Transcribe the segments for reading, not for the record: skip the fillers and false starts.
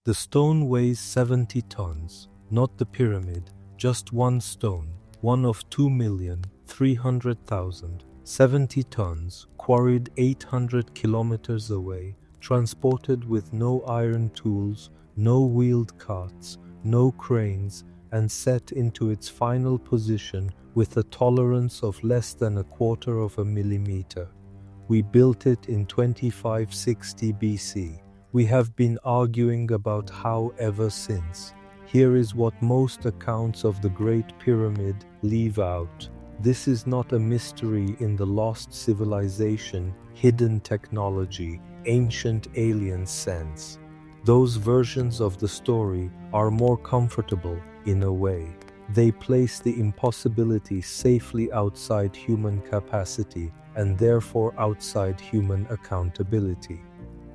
The stone weighs 70 tons, not the pyramid, just one stone, one of 2,300,000. 70 tons, quarried 800 kilometers away, transported with no iron tools, no wheeled carts, no cranes, and set into its final position with a tolerance of less than a quarter of a millimeter. We built it in 2560 BC. We have been arguing about how ever since. Here is what most accounts of the Great Pyramid leave out. This is not a mystery in the lost civilization, hidden technology, ancient alien sense. Those versions of the story are more comfortable in a way. They place the impossibility safely outside human capacity and therefore outside human accountability.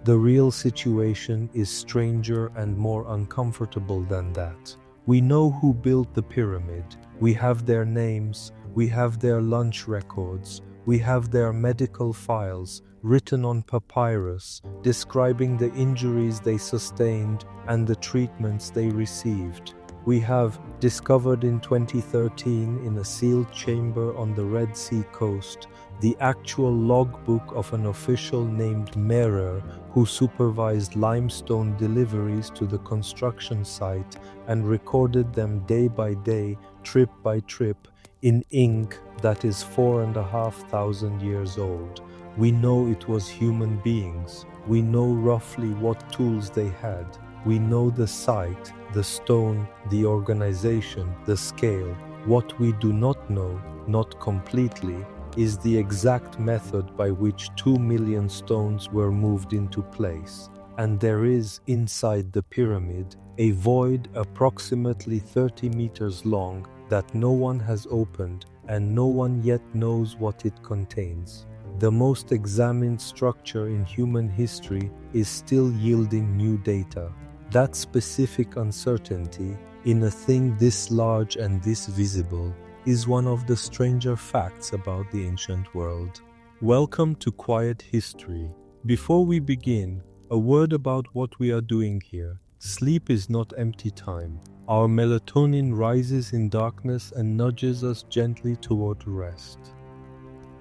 The real situation is stranger and more uncomfortable than that. We know who built the pyramid. We have their names. We have their lunch records. We have their medical files written on papyrus, describing the injuries they sustained and the treatments they received. We have, discovered in 2013 in a sealed chamber on the Red Sea coast, the actual logbook of an official named Merer who supervised limestone deliveries to the construction site and recorded them day by day, trip by trip, in ink that is 4,500 years old. We know it was human beings. We know roughly what tools they had. We know the site, the stone, the organization, the scale. What we do not know, not completely, is the exact method by which 2 million stones were moved into place. And there is, inside the pyramid, a void approximately 30 meters long that no one has opened and no one yet knows what it contains. The most examined structure in human history is still yielding new data. That specific uncertainty, in a thing this large and this visible, is one of the stranger facts about the ancient world. Welcome to Quiet History. Before we begin, a word about what we are doing here. Sleep is not empty time. Our melatonin rises in darkness and nudges us gently toward rest.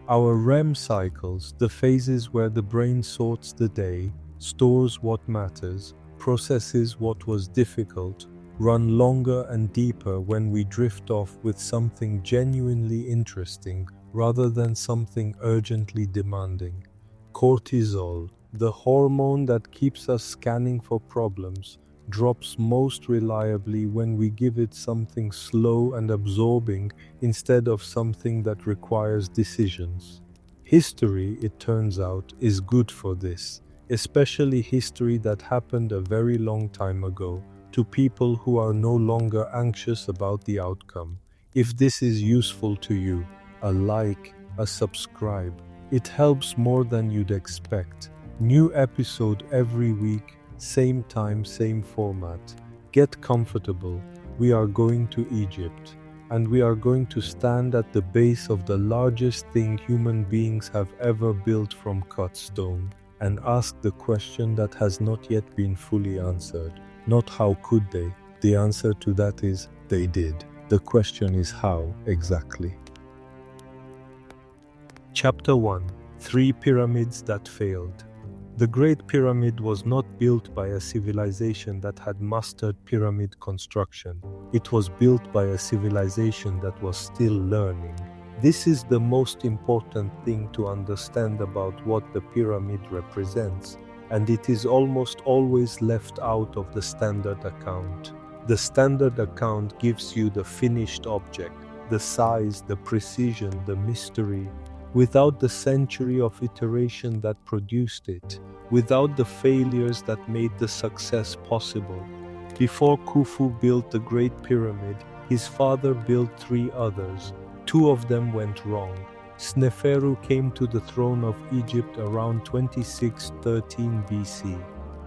Our REM cycles, the phases where the brain sorts the day, stores what matters, processes what was difficult, run longer and deeper when we drift off with something genuinely interesting rather than something urgently demanding. Cortisol, the hormone that keeps us scanning for problems, drops most reliably when we give it something slow and absorbing instead of something that requires decisions. History, it turns out, is good for this, especially history that happened a very long time ago, to people who are no longer anxious about the outcome. If this is useful to you, a like, a subscribe. It helps more than you'd expect. New episode every week, same time, same format. Get comfortable. We are going to Egypt, and we are going to stand at the base of the largest thing human beings have ever built from cut stone, and ask the question that has not yet been fully answered. Not how could they. The answer to that is they did. The question is how exactly. Chapter 1. 3 Pyramids that failed. The Great Pyramid was not built by a civilization that had mastered pyramid construction. It was built by a civilization that was still learning. This is the most important thing to understand about what the pyramid represents, and it is almost always left out of the standard account. The standard account gives you the finished object, the size, the precision, the mystery, without the century of iteration that produced it, without the failures that made the success possible. Before Khufu built the Great Pyramid, his father built 3 others. 2 of them went wrong. Sneferu came to the throne of Egypt around 2613 BC.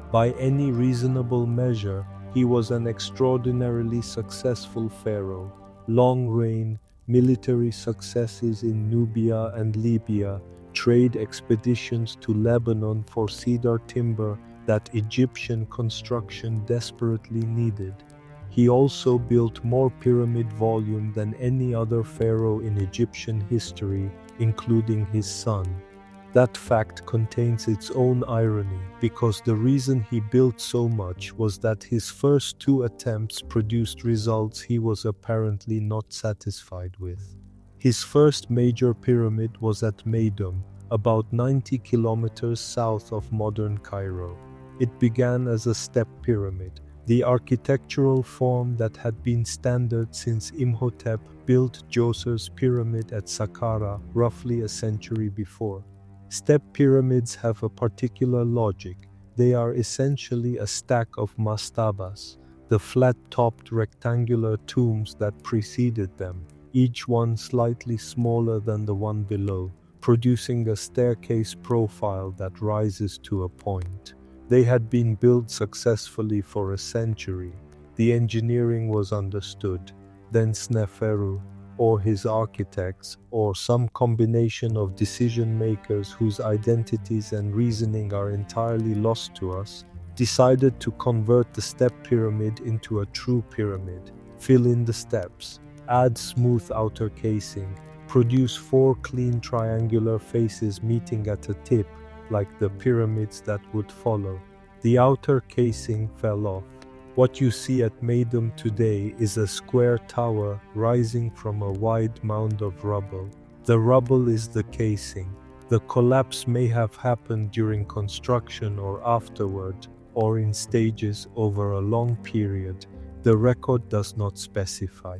By any reasonable measure, he was an extraordinarily successful pharaoh. Long reign, military successes in Nubia and Libya, trade expeditions to Lebanon for cedar timber that Egyptian construction desperately needed. He also built more pyramid volume than any other pharaoh in Egyptian history, including his son. That fact contains its own irony, because the reason he built so much was that his first two attempts produced results he was apparently not satisfied with. His first major pyramid was at Meidum, about 90 kilometers south of modern Cairo. It began as a step pyramid, the architectural form that had been standard since Imhotep built Djoser's pyramid at Saqqara roughly a century before. Step pyramids have a particular logic. They are essentially a stack of mastabas, the flat-topped rectangular tombs that preceded them, each one slightly smaller than the one below, producing a staircase profile that rises to a point. They had been built successfully for a century. The engineering was understood. Then Sneferu, or his architects, or some combination of decision-makers whose identities and reasoning are entirely lost to us, decided to convert the step pyramid into a true pyramid, fill in the steps, add smooth outer casing, produce four clean triangular faces meeting at a tip, like the pyramids that would follow. The outer casing fell off. What you see at Meidum today is a square tower rising from a wide mound of rubble. The rubble is the casing. The collapse may have happened during construction or afterward, or in stages over a long period. The record does not specify.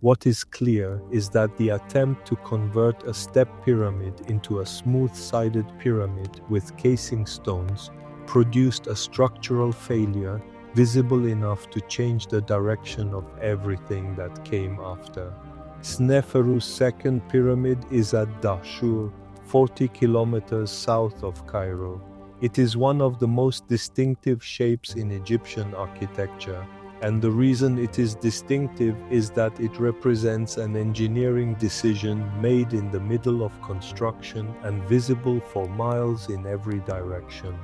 What is clear is that the attempt to convert a step pyramid into a smooth-sided pyramid with casing stones produced a structural failure visible enough to change the direction of everything that came after. Sneferu's second pyramid is at Dahshur, 40 kilometers south of Cairo. It is one of the most distinctive shapes in Egyptian architecture, and the reason it is distinctive is that it represents an engineering decision made in the middle of construction and visible for miles in every direction.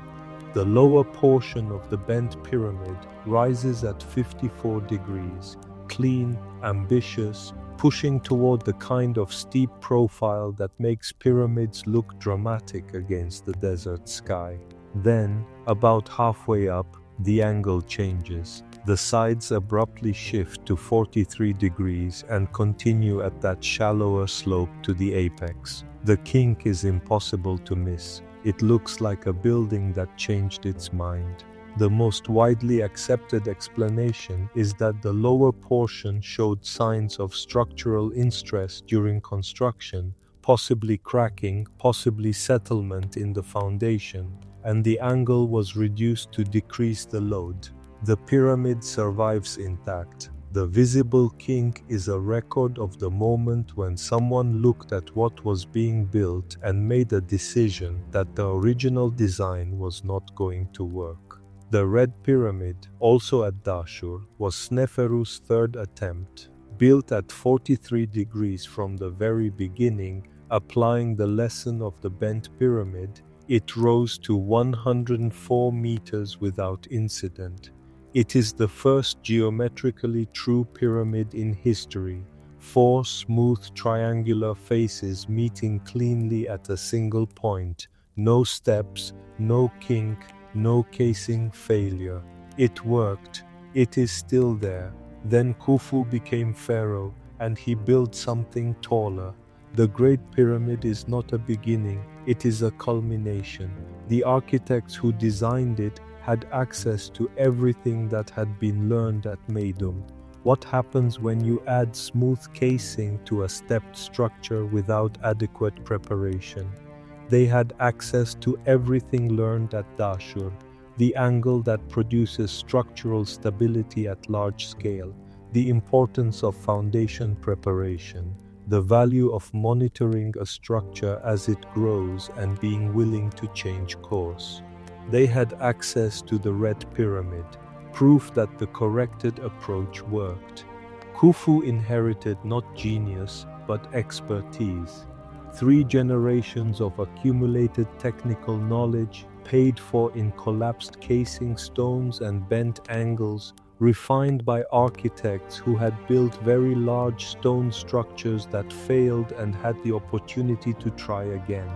The lower portion of the bent pyramid rises at 54 degrees, clean, ambitious, pushing toward the kind of steep profile that makes pyramids look dramatic against the desert sky. Then, about halfway up, the angle changes. The sides abruptly shift to 43 degrees and continue at that shallower slope to the apex. The kink is impossible to miss. It looks like a building that changed its mind. The most widely accepted explanation is that the lower portion showed signs of structural in-stress during construction, possibly cracking, possibly settlement in the foundation, and the angle was reduced to decrease the load. The pyramid survives intact. The visible kink is a record of the moment when someone looked at what was being built and made a decision that the original design was not going to work. The Red Pyramid, also at Dahshur, was Sneferu's third attempt. Built at 43 degrees from the very beginning, applying the lesson of the bent pyramid, it rose to 104 meters without incident. It is the first geometrically true pyramid in history, four smooth triangular faces meeting cleanly at a single point, no steps, no kink, no casing failure. It worked. It is still there. Then Khufu became pharaoh, and he built something taller. The Great Pyramid is not a beginning, it is a culmination. The architects who designed it had access to everything that had been learned at Meidum. What happens when you add smooth casing to a stepped structure without adequate preparation? They had access to everything learned at Dahshur, the angle that produces structural stability at large scale, the importance of foundation preparation, the value of monitoring a structure as it grows and being willing to change course. They had access to the Red Pyramid, proof that the corrected approach worked. Khufu inherited not genius, but expertise. 3 generations of accumulated technical knowledge, paid for in collapsed casing stones and bent angles, refined by architects who had built very large stone structures that failed and had the opportunity to try again.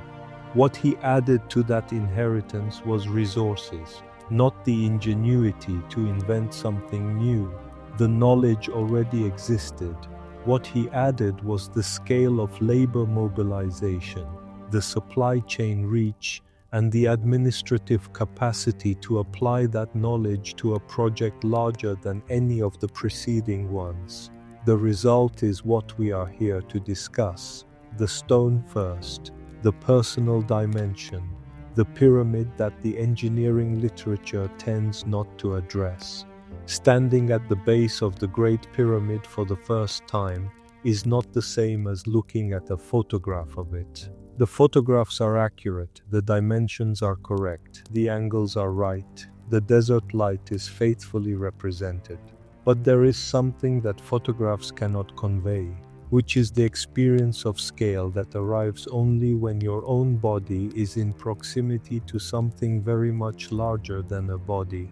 What he added to that inheritance was resources, not the ingenuity to invent something new. The knowledge already existed. What he added was the scale of labor mobilization, the supply chain reach, and the administrative capacity to apply that knowledge to a project larger than any of the preceding ones. The result is what we are here to discuss: the stone first, the personal dimension, the pyramid that the engineering literature tends not to address. Standing at the base of the Great Pyramid for the first time is not the same as looking at a photograph of it. The photographs are accurate, the dimensions are correct, the angles are right, the desert light is faithfully represented. But there is something that photographs cannot convey, which is the experience of scale that arrives only when your own body is in proximity to something very much larger than a body.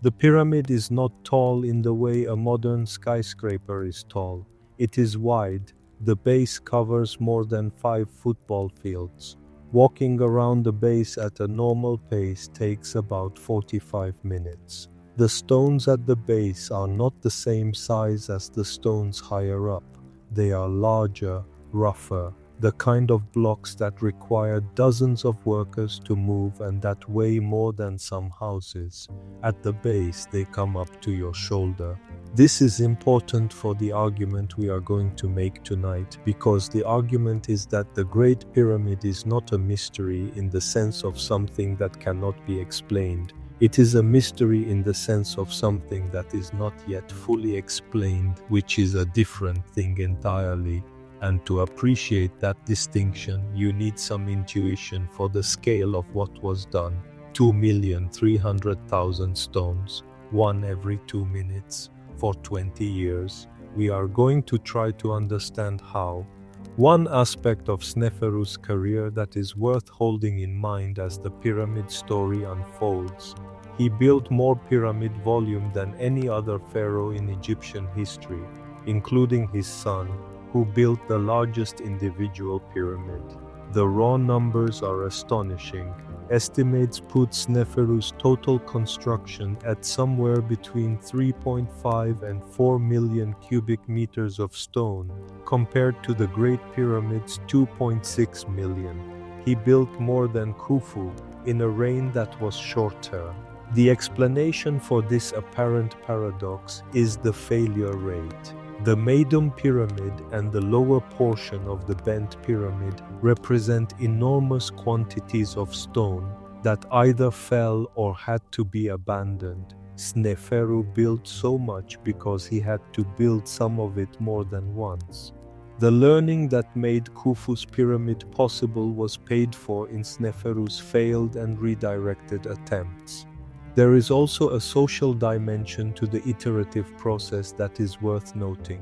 The pyramid is not tall in the way a modern skyscraper is tall. It is wide. The base covers more than 5 football fields. Walking around the base at a normal pace takes about 45 minutes. The stones at the base are not the same size as the stones higher up. They are larger, rougher, the kind of blocks that require dozens of workers to move and that weigh more than some houses. At the base, they come up to your shoulder. This is important for the argument we are going to make tonight, because the argument is that the Great Pyramid is not a mystery in the sense of something that cannot be explained. It is a mystery in the sense of something that is not yet fully explained, which is a different thing entirely. And to appreciate that distinction, you need some intuition for the scale of what was done. 2,300,000 stones, one every 2 minutes, for 20 years. We are going to try to understand how. One aspect of Sneferu's career that is worth holding in mind as the pyramid story unfolds: he built more pyramid volume than any other pharaoh in Egyptian history, including his son, who built the largest individual pyramid. The raw numbers are astonishing. Estimates put Sneferu's total construction at somewhere between 3.5 and 4 million cubic meters of stone, compared to the Great Pyramid's 2.6 million. He built more than Khufu in a reign that was shorter. The explanation for this apparent paradox is the failure rate. The Meidum Pyramid and the lower portion of the Bent Pyramid represent enormous quantities of stone that either fell or had to be abandoned. Sneferu built so much because he had to build some of it more than once. The learning that made Khufu's pyramid possible was paid for in Sneferu's failed and redirected attempts. There is also a social dimension to the iterative process that is worth noting.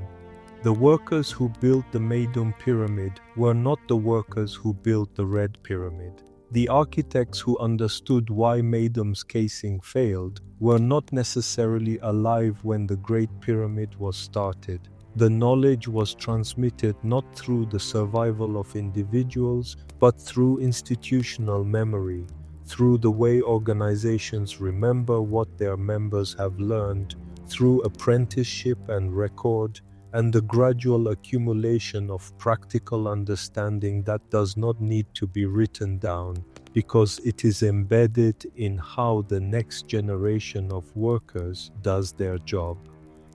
The workers who built the Meidum Pyramid were not the workers who built the Red Pyramid. The architects who understood why Meidum's casing failed were not necessarily alive when the Great Pyramid was started. The knowledge was transmitted not through the survival of individuals, but through institutional memory, through the way organizations remember what their members have learned, through apprenticeship and record, and the gradual accumulation of practical understanding that does not need to be written down, because it is embedded in how the next generation of workers does their job.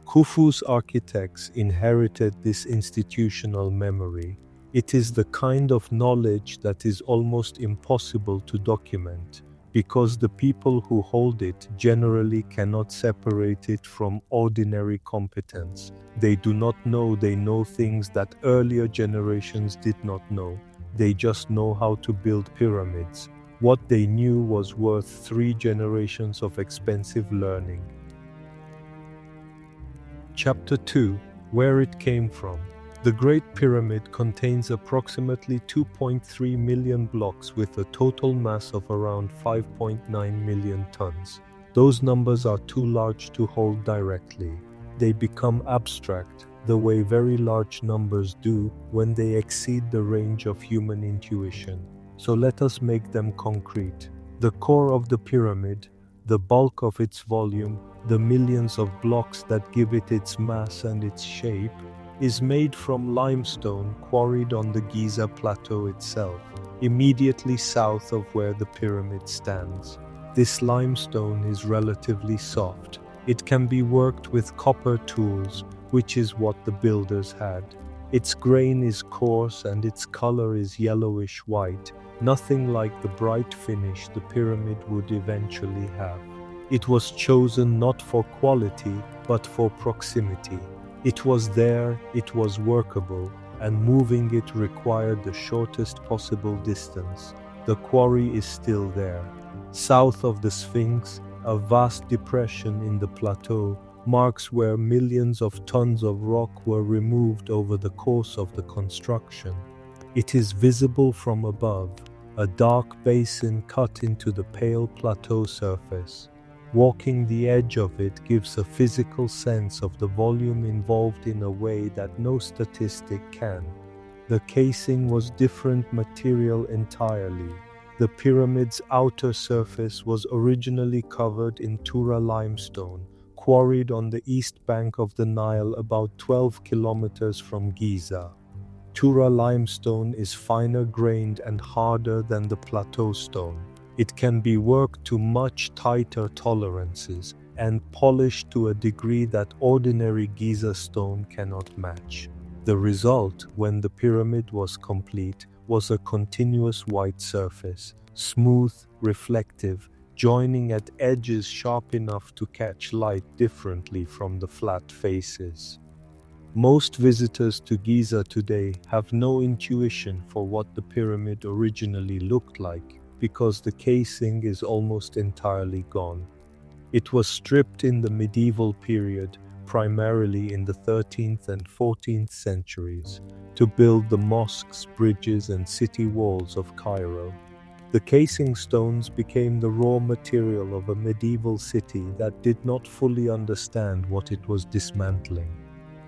Khufu's architects inherited this institutional memory. It is the kind of knowledge that is almost impossible to document, because the people who hold it generally cannot separate it from ordinary competence. They do not know they know things that earlier generations did not know. They just know how to build pyramids. What they knew was worth 3 generations of expensive learning. Chapter 2: Where it came from. The Great Pyramid contains approximately 2.3 million blocks with a total mass of around 5.9 million tons. Those numbers are too large to hold directly. They become abstract, the way very large numbers do when they exceed the range of human intuition. So let us make them concrete. The core of the pyramid, the bulk of its volume, the millions of blocks that give it its mass and its shape, is made from limestone quarried on the Giza Plateau itself, immediately south of where the pyramid stands. This limestone is relatively soft. It can be worked with copper tools, which is what the builders had. Its grain is coarse and its color is yellowish-white, nothing like the bright finish the pyramid would eventually have. It was chosen not for quality, but for proximity. It was there, it was workable, and moving it required the shortest possible distance. The quarry is still there. South of the Sphinx, a vast depression in the plateau marks where millions of tons of rock were removed over the course of the construction. It is visible from above, a dark basin cut into the pale plateau surface. Walking the edge of it gives a physical sense of the volume involved in a way that no statistic can. The casing was different material entirely. The pyramid's outer surface was originally covered in Tura limestone, quarried on the east bank of the Nile about 12 kilometers from Giza. Tura limestone is finer grained and harder than the plateau stone. It can be worked to much tighter tolerances and polished to a degree that ordinary Giza stone cannot match. The result, when the pyramid was complete, was a continuous white surface, smooth, reflective, joining at edges sharp enough to catch light differently from the flat faces. Most visitors to Giza today have no intuition for what the pyramid originally looked like, because the casing is almost entirely gone. It was stripped in the medieval period, primarily in the 13th and 14th centuries, to build the mosques, bridges, and city walls of Cairo. The casing stones became the raw material of a medieval city that did not fully understand what it was dismantling.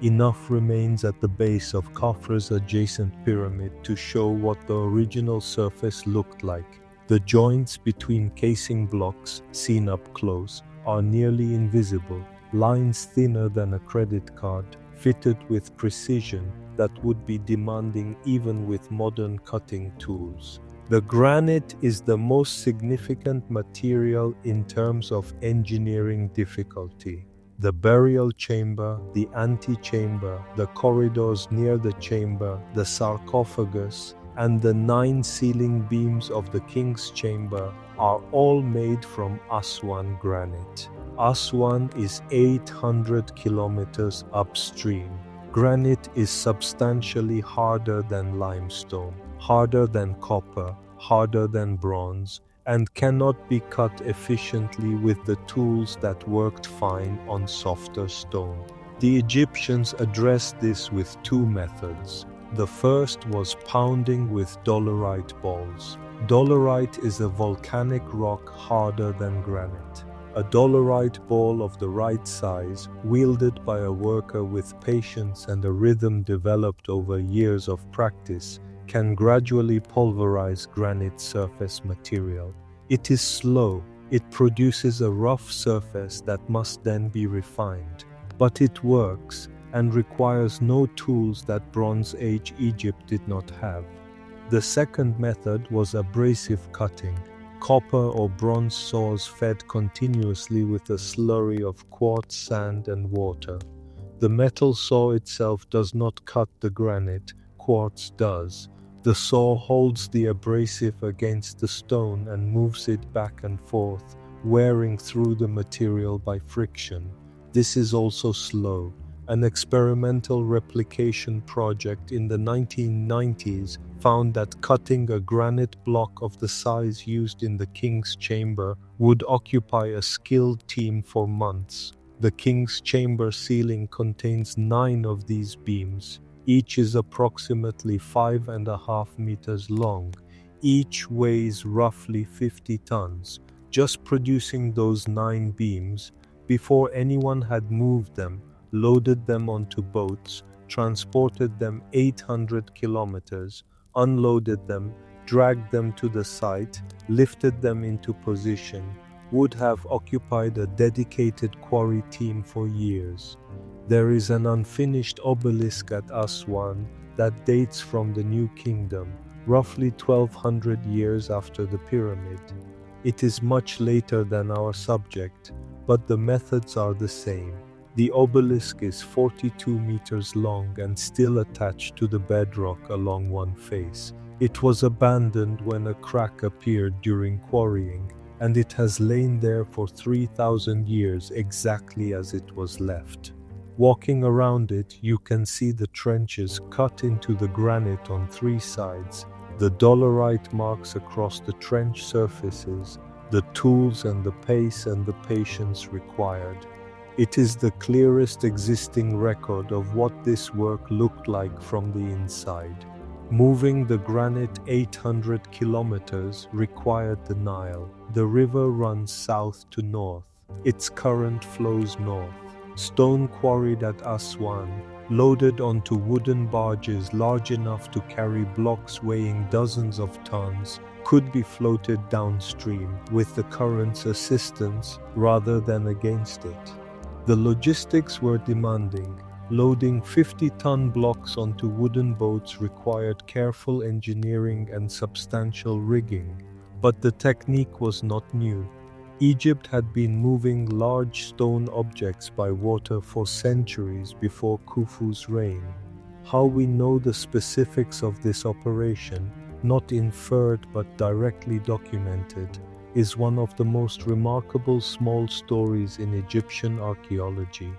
Enough remains at the base of Khafra's adjacent pyramid to show what the original surface looked like. The joints between casing blocks, seen up close, are nearly invisible, lines thinner than a credit card, fitted with precision that would be demanding even with modern cutting tools. The granite is the most significant material in terms of engineering difficulty. The burial chamber, the antechamber, the corridors near the chamber, the sarcophagus, and the 9 ceiling beams of the king's chamber are all made from Aswan granite. Aswan is 800 kilometers upstream. Granite is substantially harder than limestone, harder than copper, harder than bronze, and cannot be cut efficiently with the tools that worked fine on softer stone. The Egyptians addressed this with 2 methods. The first was pounding with dolerite balls. Dolerite is a volcanic rock harder than granite. A dolerite ball of the right size, wielded by a worker with patience and a rhythm developed over years of practice, can gradually pulverize granite surface material. It is slow. It produces a rough surface that must then be refined. But it works and requires no tools that Bronze Age Egypt did not have. The second method was abrasive cutting. Copper or bronze saws fed continuously with a slurry of quartz, sand, and water. The metal saw itself does not cut the granite, quartz does. The saw holds the abrasive against the stone and moves it back and forth, wearing through the material by friction. This is also slow. An experimental replication project in the 1990s found that cutting a granite block of the size used in the king's chamber would occupy a skilled team for months. The king's chamber ceiling contains 9 of these beams. Each is approximately 5.5 meters long. Each weighs roughly 50 tons. Just producing those 9 beams, before anyone had moved them, loaded them onto boats, transported them 800 kilometers, unloaded them, dragged them to the site, lifted them into position, would have occupied a dedicated quarry team for years. There is an unfinished obelisk at Aswan that dates from the New Kingdom, roughly 1200 years after the pyramid. It is much later than our subject, but the methods are the same. The obelisk is 42 meters long and still attached to the bedrock along one face. It was abandoned when a crack appeared during quarrying, and it has lain there for 3,000 years exactly as it was left. Walking around it, you can see the trenches cut into the granite on 3 sides, the dolerite marks across the trench surfaces, the tools and the pace and the patience required. It is the clearest existing record of what this work looked like from the inside. Moving the granite 800 kilometers required the Nile. The river runs south to north. Its current flows north. Stone quarried at Aswan, loaded onto wooden barges large enough to carry blocks weighing dozens of tons, could be floated downstream with the current's assistance rather than against it. The logistics were demanding. Loading 50-ton blocks onto wooden boats required careful engineering and substantial rigging, but the technique was not new. Egypt had been moving large stone objects by water for centuries before Khufu's reign. How we know the specifics of this operation, not inferred but directly documented, is one of the most remarkable small stories in Egyptian archaeology.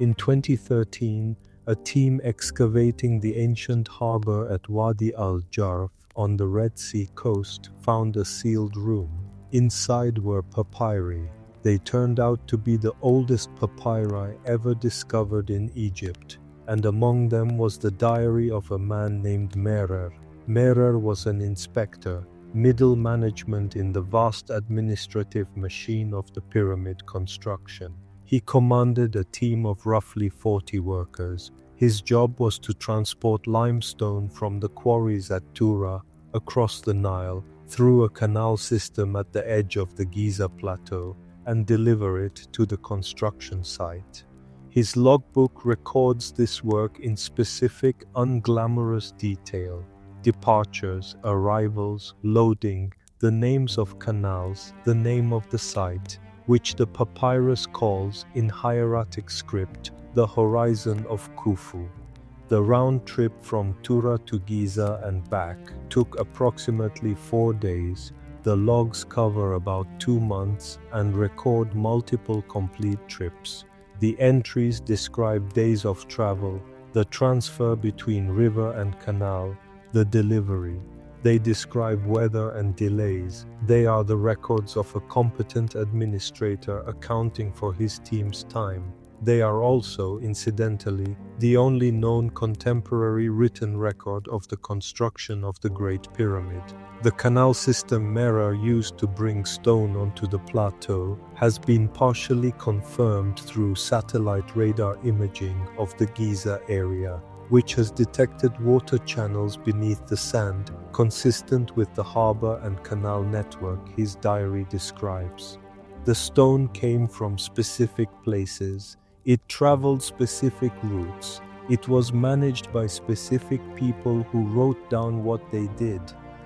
In 2013, a team excavating the ancient harbor at Wadi al-Jarf on the Red Sea coast found a sealed room. Inside were papyri. They turned out to be the oldest papyri ever discovered in Egypt, and among them was the diary of a man named Merer. Merer was an inspector, middle management in the vast administrative machine of the pyramid construction. He commanded a team of roughly 40 workers. His job was to transport limestone from the quarries at Tura across the Nile through a canal system at the edge of the Giza Plateau and deliver it to the construction site. His logbook records this work in specific, unglamorous detail: departures, arrivals, loading, the names of canals, the name of the site, which the papyrus calls, in hieratic script, the horizon of Khufu. The round trip from Tura to Giza and back took approximately 4 days. The logs cover about 2 months and record multiple complete trips. The entries describe days of travel, the transfer between river and canal, the delivery. They describe weather and delays. They are the records of a competent administrator accounting for his team's time. They are also, incidentally, the only known contemporary written record of the construction of the Great Pyramid. The canal system Merer used to bring stone onto the plateau has been partially confirmed through satellite radar imaging of the Giza area, which has detected water channels beneath the sand, consistent with the harbor and canal network his diary describes. The stone came from specific places. It traveled specific routes. It was managed by specific people who wrote down what they did.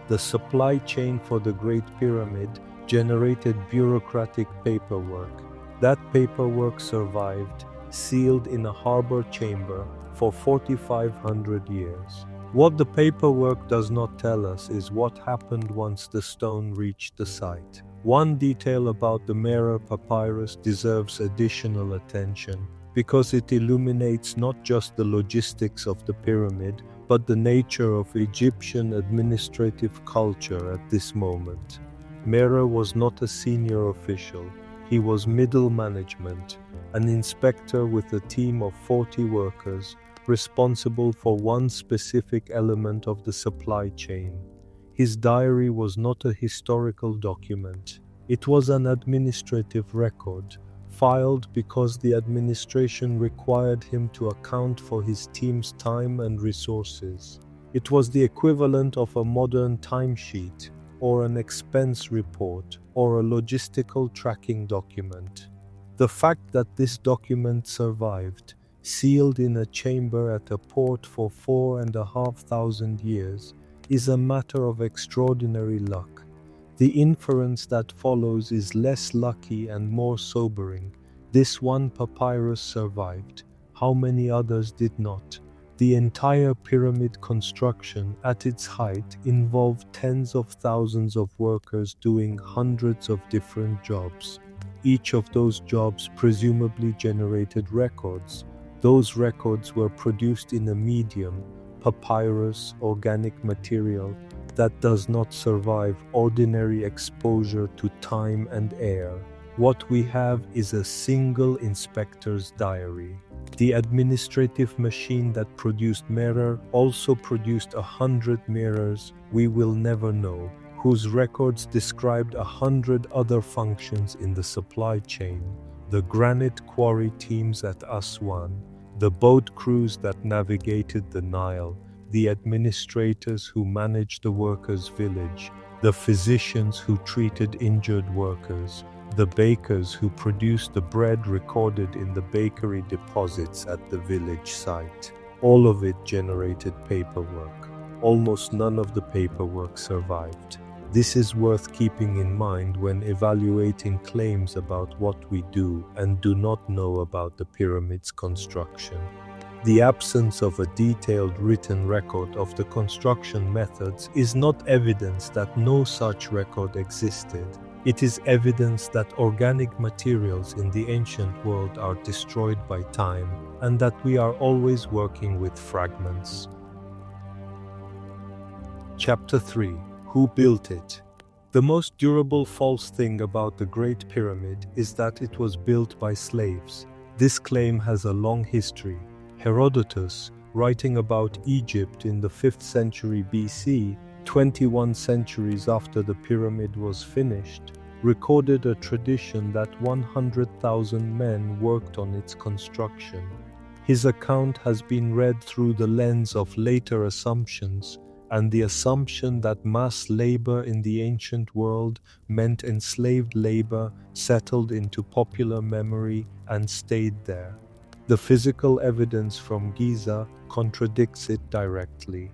The supply chain for the Great Pyramid generated bureaucratic paperwork. That paperwork survived, sealed in a harbor chamber, for 4,500 years. What the paperwork does not tell us is what happened once the stone reached the site. One detail about the Merer papyrus deserves additional attention because it illuminates not just the logistics of the pyramid, but the nature of Egyptian administrative culture at this moment. Merer was not a senior official. He was middle management, an inspector with a team of 40 workers responsible for one specific element of the supply chain. His diary was not a historical document. It was an administrative record, filed because the administration required him to account for his team's time and resources. It was the equivalent of a modern timesheet, or an expense report, or a logistical tracking document. The fact that this document survived, sealed in a chamber at a port for 4,500 years, is a matter of extraordinary luck. The inference that follows is less lucky and more sobering. This one papyrus survived. How many others did not? The entire pyramid construction at its height involved tens of thousands of workers doing hundreds of different jobs. Each of those jobs presumably generated records. Those records were produced in a medium, papyrus, organic material, that does not survive ordinary exposure to time and air. What we have is a single inspector's diary. The administrative machine that produced mirror also produced 100 mirrors we will never know, whose records described 100 other functions in the supply chain. The granite quarry teams at Aswan, the boat crews that navigated the Nile, the administrators who managed the workers' village, the physicians who treated injured workers, the bakers who produced the bread recorded in the bakery deposits at the village site. All of it generated paperwork. Almost none of the paperwork survived. This is worth keeping in mind when evaluating claims about what we do and do not know about the pyramid's construction. The absence of a detailed written record of the construction methods is not evidence that no such record existed. It is evidence that organic materials in the ancient world are destroyed by time, and that we are always working with fragments. Chapter 3. Who built it? The most durable false thing about the Great Pyramid is that it was built by slaves. This claim has a long history. Herodotus, writing about Egypt in the 5th century BC, 21 centuries after the pyramid was finished, recorded a tradition that 100,000 men worked on its construction. His account has been read through the lens of later assumptions, and the assumption that mass labor in the ancient world meant enslaved labor settled into popular memory and stayed there. The physical evidence from Giza contradicts it directly.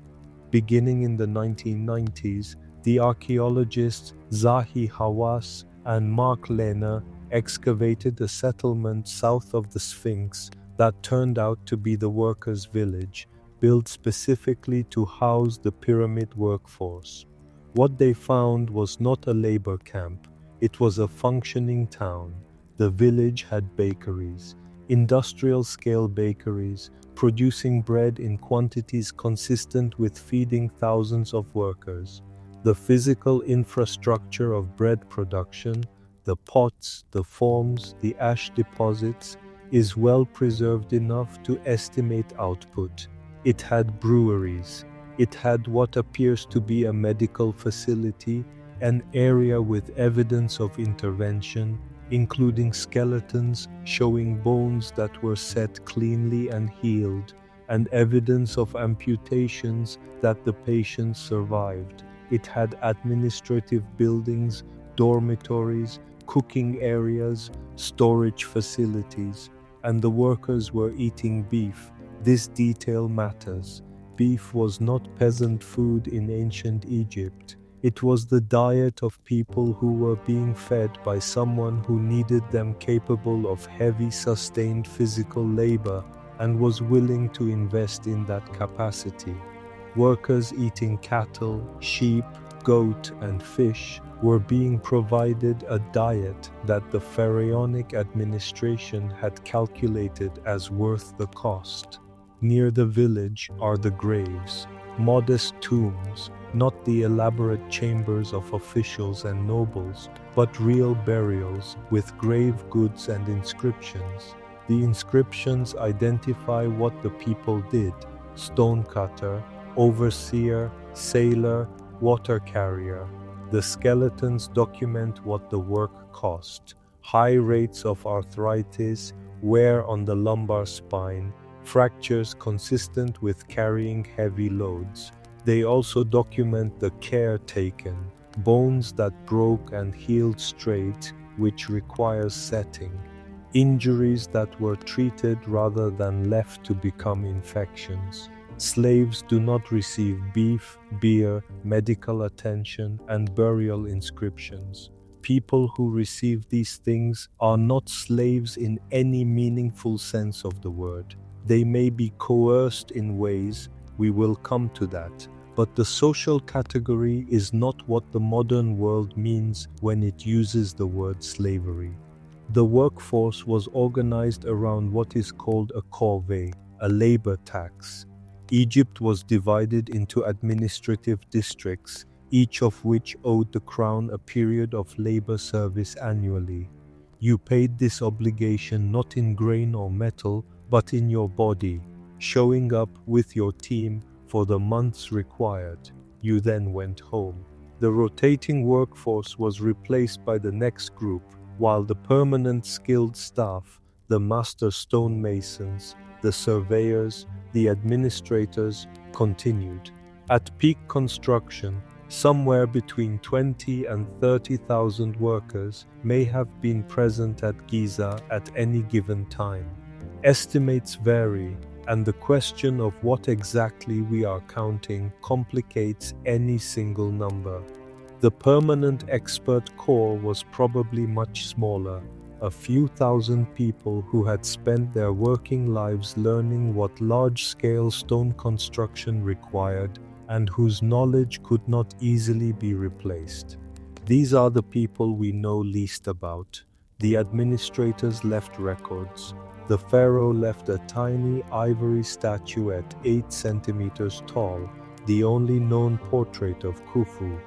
Beginning in the 1990s, the archaeologists Zahi Hawass and Mark Lehner excavated a settlement south of the Sphinx that turned out to be the workers' village, built specifically to house the pyramid workforce. What they found was not a labor camp, it was a functioning town. The village had bakeries, industrial-scale bakeries, producing bread in quantities consistent with feeding thousands of workers. The physical infrastructure of bread production, the pots, the forms, the ash deposits, is well preserved enough to estimate output. It had breweries. It had what appears to be a medical facility, an area with evidence of intervention, including skeletons showing bones that were set cleanly and healed, and evidence of amputations that the patients survived. It had administrative buildings, dormitories, cooking areas, storage facilities, and the workers were eating beef. This detail matters. Beef was not peasant food in ancient Egypt. It was the diet of people who were being fed by someone who needed them, capable of heavy, sustained physical labor, and was willing to invest in that capacity. Workers eating cattle, sheep, goat, and fish were being provided a diet that the pharaonic administration had calculated as worth the cost. Near the village are the graves, modest tombs, not the elaborate chambers of officials and nobles, but real burials with grave goods and inscriptions. The inscriptions identify what the people did: stonecutter, overseer, sailor, water carrier. The skeletons document what the work cost: high rates of arthritis, wear on the lumbar spine, fractures consistent with carrying heavy loads. They also document the care taken: bones that broke and healed straight, which requires setting; injuries that were treated rather than left to become infections. Slaves do not receive beef, beer, medical attention, and burial inscriptions. People who receive these things are not slaves in any meaningful sense of the word. They may be coerced in ways, we will come to that, but the social category is not what the modern world means when it uses the word slavery. The workforce was organized around what is called a corvée, a labor tax. Egypt was divided into administrative districts, each of which owed the crown a period of labor service annually. You paid this obligation not in grain or metal, but in your body, showing up with your team for the months required. You then went home. The rotating workforce was replaced by the next group, while the permanent skilled staff, the master stonemasons, the surveyors, the administrators, continued. At peak construction, somewhere between 20 and 30,000 workers may have been present at Giza at any given time. Estimates vary, and the question of what exactly we are counting complicates any single number. The permanent expert corps was probably much smaller, a few thousand people who had spent their working lives learning what large-scale stone construction required and whose knowledge could not easily be replaced. These are the people we know least about. The administrators left records. The pharaoh left a tiny ivory statue at 8 centimeters tall, the only known portrait of Khufu.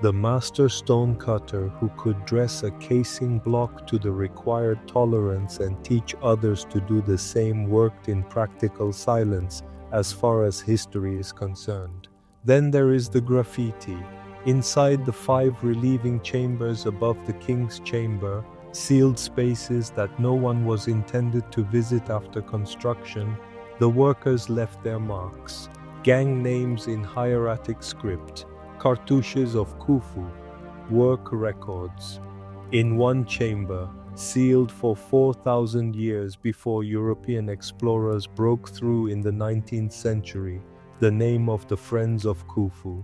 The master stonecutter who could dress a casing block to the required tolerance and teach others to do the same worked in practical silence as far as history is concerned. Then there is the graffiti. Inside the 5 relieving chambers above the king's chamber, sealed spaces that no one was intended to visit after construction, the workers left their marks. Gang names in hieratic script, cartouches of Khufu, work records. In one chamber, sealed for 4,000 years before European explorers broke through in the 19th century, the name of the Friends of Khufu.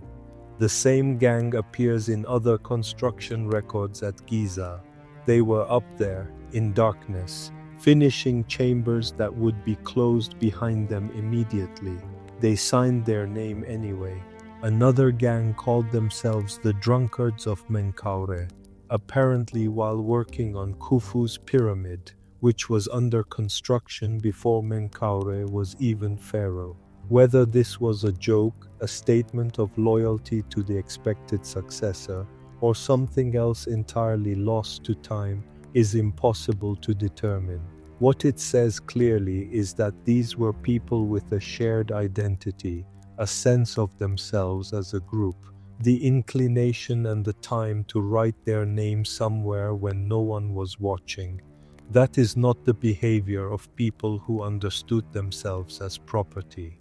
The same gang appears in other construction records at Giza. They were up there, in darkness, finishing chambers that would be closed behind them immediately. They signed their name anyway. Another gang called themselves the Drunkards of Menkaure, apparently while working on Khufu's pyramid, which was under construction before Menkaure was even pharaoh. Whether this was a joke, a statement of loyalty to the expected successor, or something else entirely lost to time, is impossible to determine. What it says clearly is that these were people with a shared identity, a sense of themselves as a group, the inclination and the time to write their name somewhere when no one was watching. That is not the behavior of people who understood themselves as property.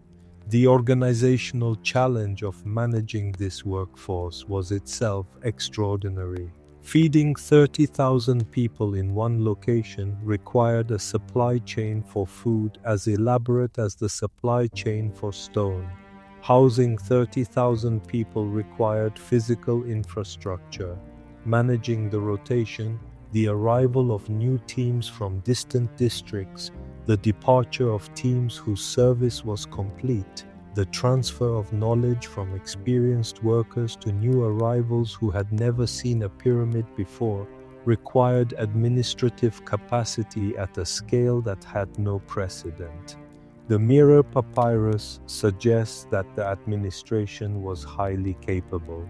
The organizational challenge of managing this workforce was itself extraordinary. Feeding 30,000 people in one location required a supply chain for food as elaborate as the supply chain for stone. Housing 30,000 people required physical infrastructure. Managing the rotation, the arrival of new teams from distant districts, the departure of teams whose service was complete, the transfer of knowledge from experienced workers to new arrivals who had never seen a pyramid before, required administrative capacity at a scale that had no precedent. The Mirror Papyrus suggests that the administration was highly capable.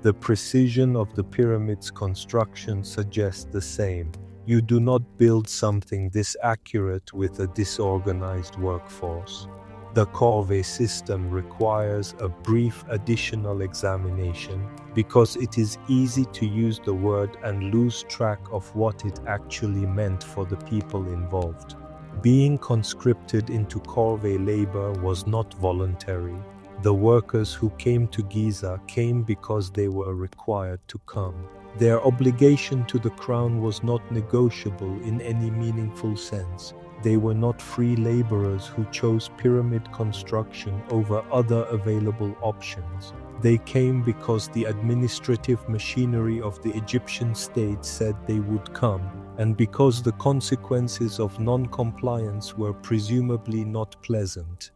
The precision of the pyramid's construction suggests the same. You do not build something this accurate with a disorganized workforce. The corvée system requires a brief additional examination because it is easy to use the word and lose track of what it actually meant for the people involved. Being conscripted into corvée labor was not voluntary. The workers who came to Giza came because they were required to come. Their obligation to the crown was not negotiable in any meaningful sense. They were not free laborers who chose pyramid construction over other available options. They came because the administrative machinery of the Egyptian state said they would come, and because the consequences of non-compliance were presumably not pleasant.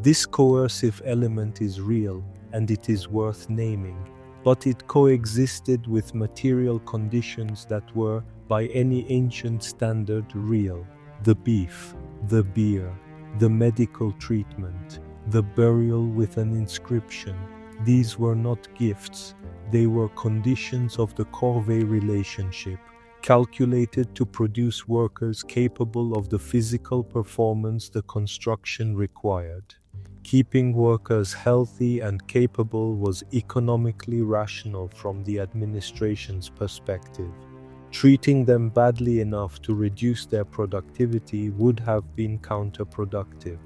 This coercive element is real, and it is worth naming, but it coexisted with material conditions that were, by any ancient standard, real. The beef, the beer, the medical treatment, the burial with an inscription. These were not gifts, they were conditions of the corvée relationship, calculated to produce workers capable of the physical performance the construction required. Keeping workers healthy and capable was economically rational from the administration's perspective. Treating them badly enough to reduce their productivity would have been counterproductive.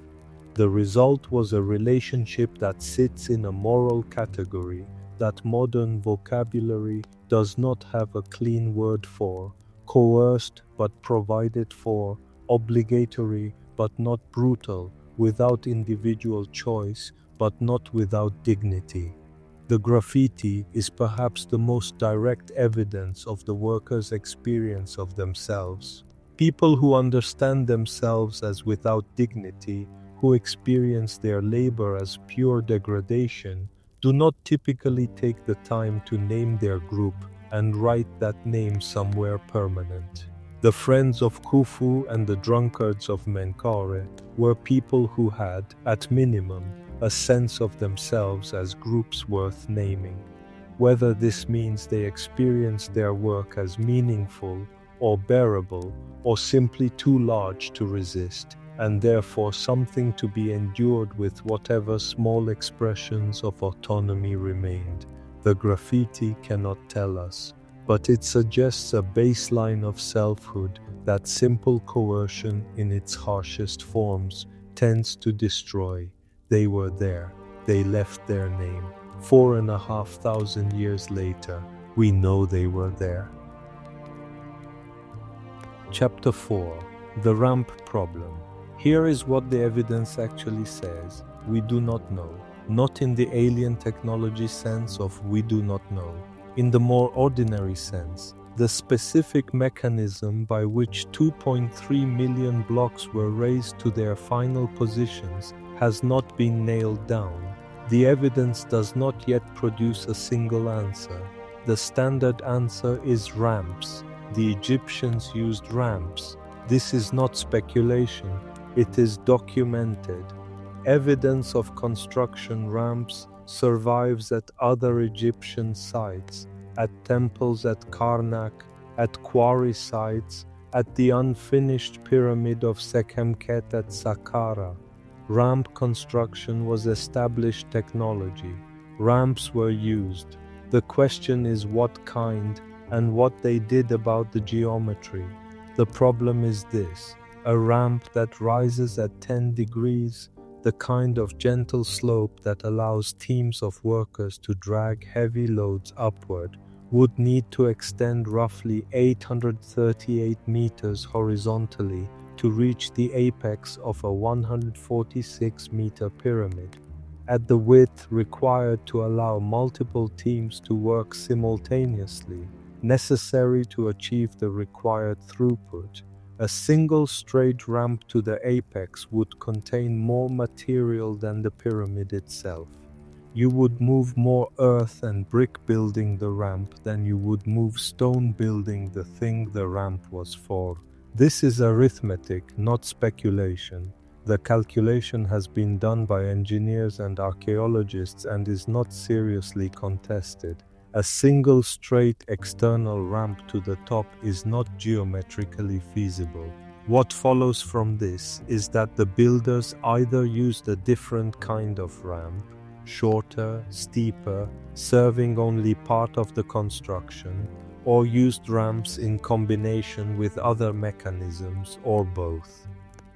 The result was a relationship that sits in a moral category that modern vocabulary does not have a clean word for: coerced but provided for, obligatory but not brutal, without individual choice but not without dignity. The graffiti is perhaps the most direct evidence of the workers' experience of themselves. People who understand themselves as without dignity, who experience their labor as pure degradation, do not typically take the time to name their group and write that name somewhere permanent. The friends of Khufu and the drunkards of Menkaure were people who had, at minimum, a sense of themselves as groups worth naming. Whether this means they experienced their work as meaningful or bearable or simply too large to resist, and therefore something to be endured with whatever small expressions of autonomy remained, the graffiti cannot tell us, but it suggests a baseline of selfhood that simple coercion in its harshest forms tends to destroy. They were there. They left their name. 4,500 years later, we know they were there. Chapter 4. The Ramp Problem. Here is what the evidence actually says. We do not know. Not in the alien technology sense of we do not know. In the more ordinary sense, the specific mechanism by which 2.3 million blocks were raised to their final positions has not been nailed down. The evidence does not yet produce a single answer. The standard answer is ramps. The Egyptians used ramps. This is not speculation, it is documented. Evidence of construction ramps survives at other Egyptian sites, at temples at Karnak, at quarry sites, at the unfinished pyramid of Sekhemkhet at Saqqara. Ramp construction was established technology. Ramps were used. The question is what kind and what they did about the geometry. The problem is this: a ramp that rises at 10 degrees, the kind of gentle slope that allows teams of workers to drag heavy loads upward, would need to extend roughly 838 meters horizontally to reach the apex of a 146-meter pyramid, at the width required to allow multiple teams to work simultaneously, necessary to achieve the required throughput. A single straight ramp to the apex would contain more material than the pyramid itself. You would move more earth and brick building the ramp than you would move stone building the thing the ramp was for. This is arithmetic, not speculation. The calculation has been done by engineers and archaeologists and is not seriously contested. A single straight external ramp to the top is not geometrically feasible. What follows from this is that the builders either used a different kind of ramp, shorter, steeper, serving only part of the construction, or used ramps in combination with other mechanisms, or both.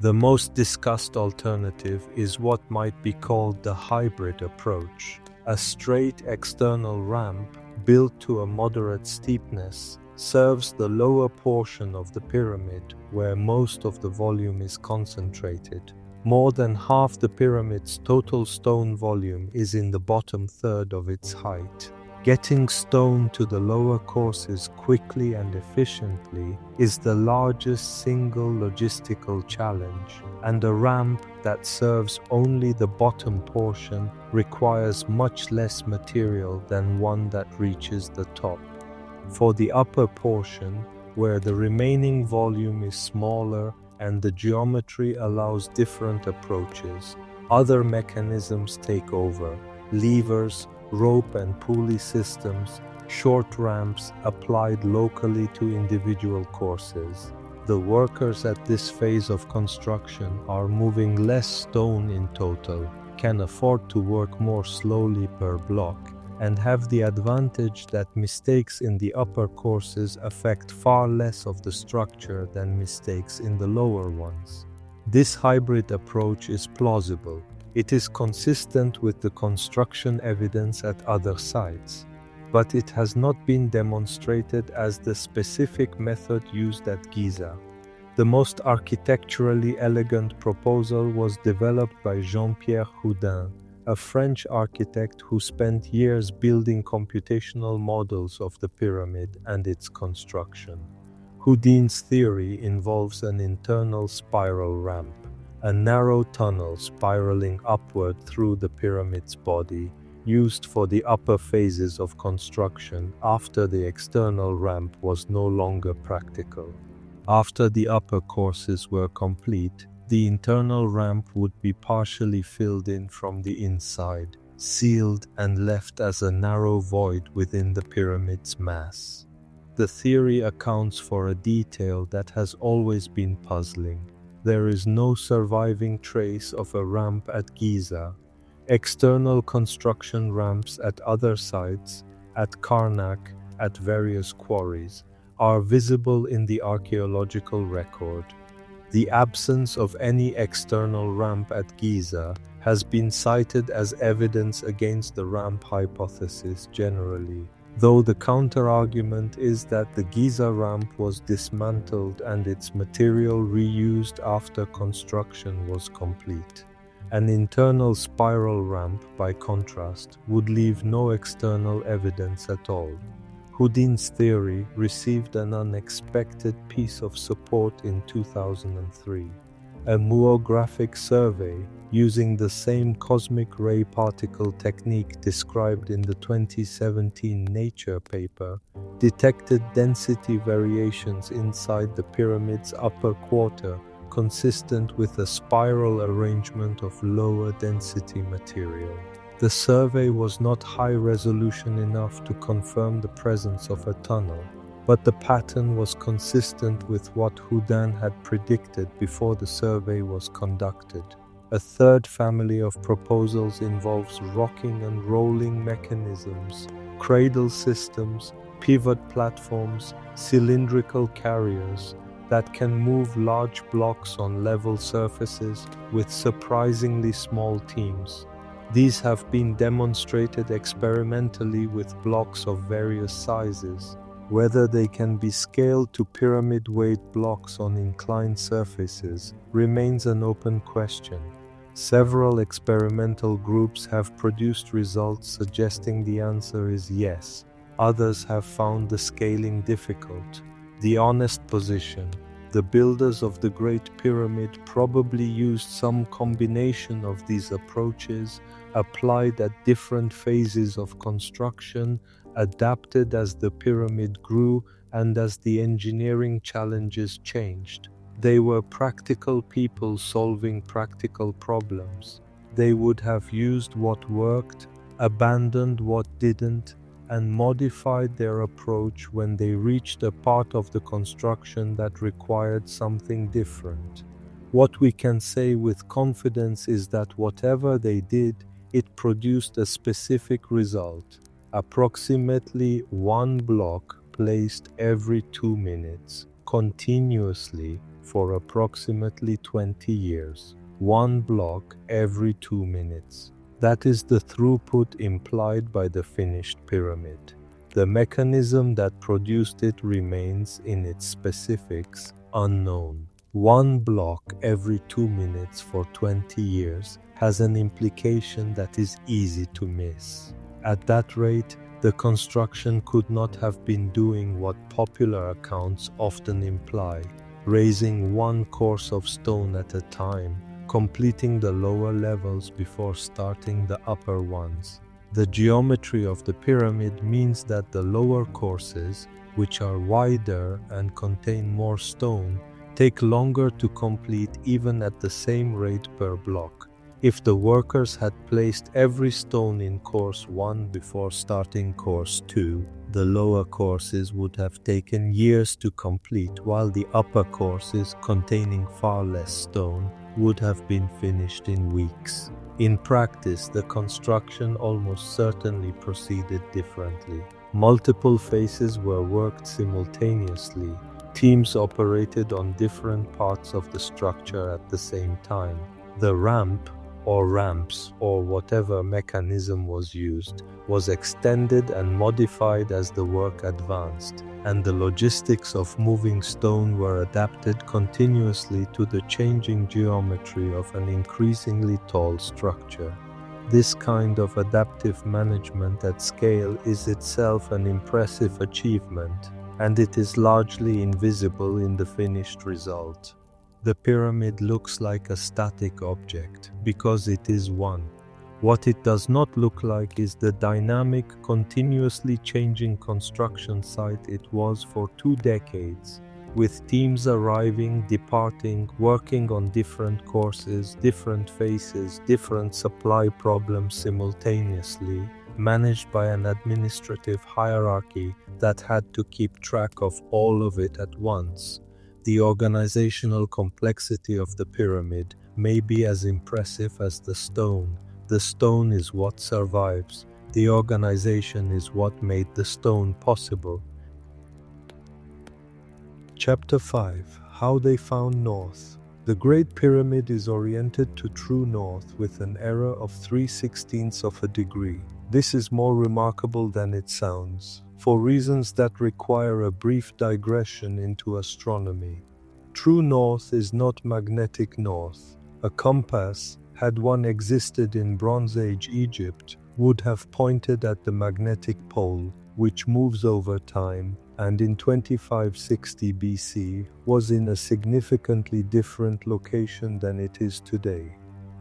The most discussed alternative is what might be called the hybrid approach, a straight external ramp built to a moderate steepness serves the lower portion of the pyramid where most of the volume is concentrated. More than half the pyramid's total stone volume is in the bottom third of its height. Getting stone to the lower courses quickly and efficiently is the largest single logistical challenge, and a ramp that serves only the bottom portion requires much less material than one that reaches the top. For the upper portion, where the remaining volume is smaller and the geometry allows different approaches, other mechanisms take over: levers, rope and pulley systems, short ramps applied locally to individual courses. The workers at this phase of construction are moving less stone in total, can afford to work more slowly per block, and have the advantage that mistakes in the upper courses affect far less of the structure than mistakes in the lower ones. This hybrid approach is plausible. It is consistent with the construction evidence at other sites, but it has not been demonstrated as the specific method used at Giza. The most architecturally elegant proposal was developed by Jean-Pierre Houdin, a French architect who spent years building computational models of the pyramid and its construction. Houdin's theory involves an internal spiral ramp, a narrow tunnel spiraling upward through the pyramid's body, used for the upper phases of construction after the external ramp was no longer practical. After the upper courses were complete, the internal ramp would be partially filled in from the inside, sealed and left as a narrow void within the pyramid's mass. The theory accounts for a detail that has always been puzzling. There is no surviving trace of a ramp at Giza. External construction ramps at other sites, at Karnak, at various quarries, are visible in the archaeological record. The absence of any external ramp at Giza has been cited as evidence against the ramp hypothesis generally, though the counter-argument is that the Giza ramp was dismantled and its material reused after construction was complete. An internal spiral ramp, by contrast, would leave no external evidence at all. Houdin's theory received an unexpected piece of support in 2003. A muographic survey using the same cosmic ray particle technique described in the 2017 Nature paper detected density variations inside the pyramid's upper quarter consistent with a spiral arrangement of lower density material. The survey was not high resolution enough to confirm the presence of a tunnel, but the pattern was consistent with what Houdin had predicted before the survey was conducted. A third family of proposals involves rocking and rolling mechanisms, cradle systems, pivot platforms, cylindrical carriers that can move large blocks on level surfaces with surprisingly small teams. These have been demonstrated experimentally with blocks of various sizes. Whether they can be scaled to pyramid-weight blocks on inclined surfaces remains an open question. Several experimental groups have produced results suggesting the answer is yes. Others have found the scaling difficult. The honest position: the builders of the Great Pyramid probably used some combination of these approaches, applied at different phases of construction, adapted as the pyramid grew and as the engineering challenges changed. They were practical people solving practical problems. They would have used what worked, abandoned what didn't, and modified their approach when they reached a part of the construction that required something different. What we can say with confidence is that whatever they did, it produced a specific result. Approximately one block placed every 2 minutes, continuously for approximately 20 years. One block every 2 minutes. That is the throughput implied by the finished pyramid. The mechanism that produced it remains, in its specifics, unknown. One block every 2 minutes for 20 years has an implication that is easy to miss. At that rate, the construction could not have been doing what popular accounts often imply, raising one course of stone at a time, completing the lower levels before starting the upper ones. The geometry of the pyramid means that the lower courses, which are wider and contain more stone, take longer to complete even at the same rate per block. If the workers had placed every stone in course 1 before starting course 2, the lower courses would have taken years to complete, while the upper courses, containing far less stone, would have been finished in weeks. In practice, the construction almost certainly proceeded differently. Multiple phases were worked simultaneously. Teams operated on different parts of the structure at the same time. The ramp, or ramps, or whatever mechanism was used, was extended and modified as the work advanced, and the logistics of moving stone were adapted continuously to the changing geometry of an increasingly tall structure. This kind of adaptive management at scale is itself an impressive achievement, and it is largely invisible in the finished result. The pyramid looks like a static object because it is one. What it does not look like is the dynamic, continuously changing construction site it was for 2 decades, with teams arriving, departing, working on different courses, different phases, different supply problems simultaneously, managed by an administrative hierarchy that had to keep track of all of it at once. The organizational complexity of the pyramid may be as impressive as the stone. The stone is what survives. The organization is what made the stone possible. Chapter 5. How they found north. The Great Pyramid is oriented to true north with an error of 3/16 of a degree. This is more remarkable than it sounds, for reasons that require a brief digression into astronomy. True north is not magnetic north. A compass, had one existed in Bronze Age Egypt, would have pointed at the magnetic pole, which moves over time, and in 2560 BC was in a significantly different location than it is today.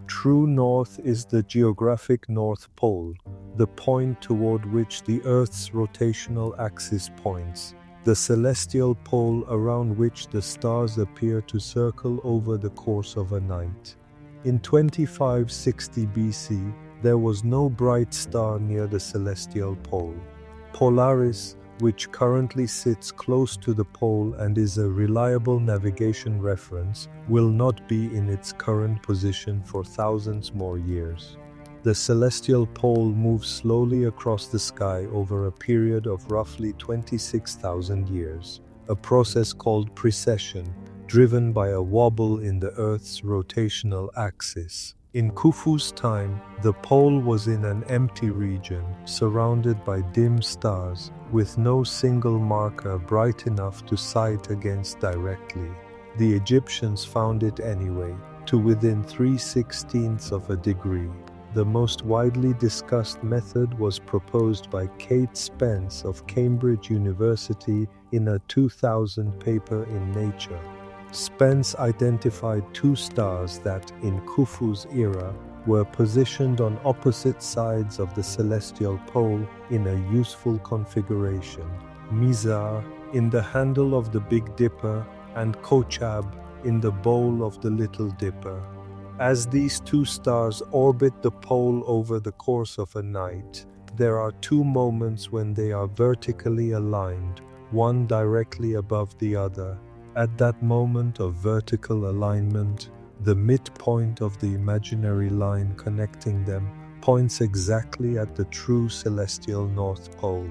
True north is the geographic North Pole, the point toward which the Earth's rotational axis points, the celestial pole around which the stars appear to circle over the course of a night. In 2560 BC, there was no bright star near the celestial pole. Polaris, which currently sits close to the pole and is a reliable navigation reference, will not be in its current position for thousands more years. The celestial pole moves slowly across the sky over a period of roughly 26,000 years, a process called precession, driven by a wobble in the Earth's rotational axis. In Khufu's time, the pole was in an empty region, surrounded by dim stars, with no single marker bright enough to sight against directly. The Egyptians found it anyway, to within 3/16 of a degree. The most widely discussed method was proposed by Kate Spence of Cambridge University in a 2000 paper in Nature. Spence identified 2 stars that, in Khufu's era, were positioned on opposite sides of the celestial pole in a useful configuration: Mizar in the handle of the Big Dipper and Kochab in the bowl of the Little Dipper. As these 2 stars orbit the pole over the course of a night, There are two moments when they are vertically aligned, one directly above the other. At that moment of vertical alignment, the midpoint of the imaginary line connecting them points exactly at the true celestial North Pole.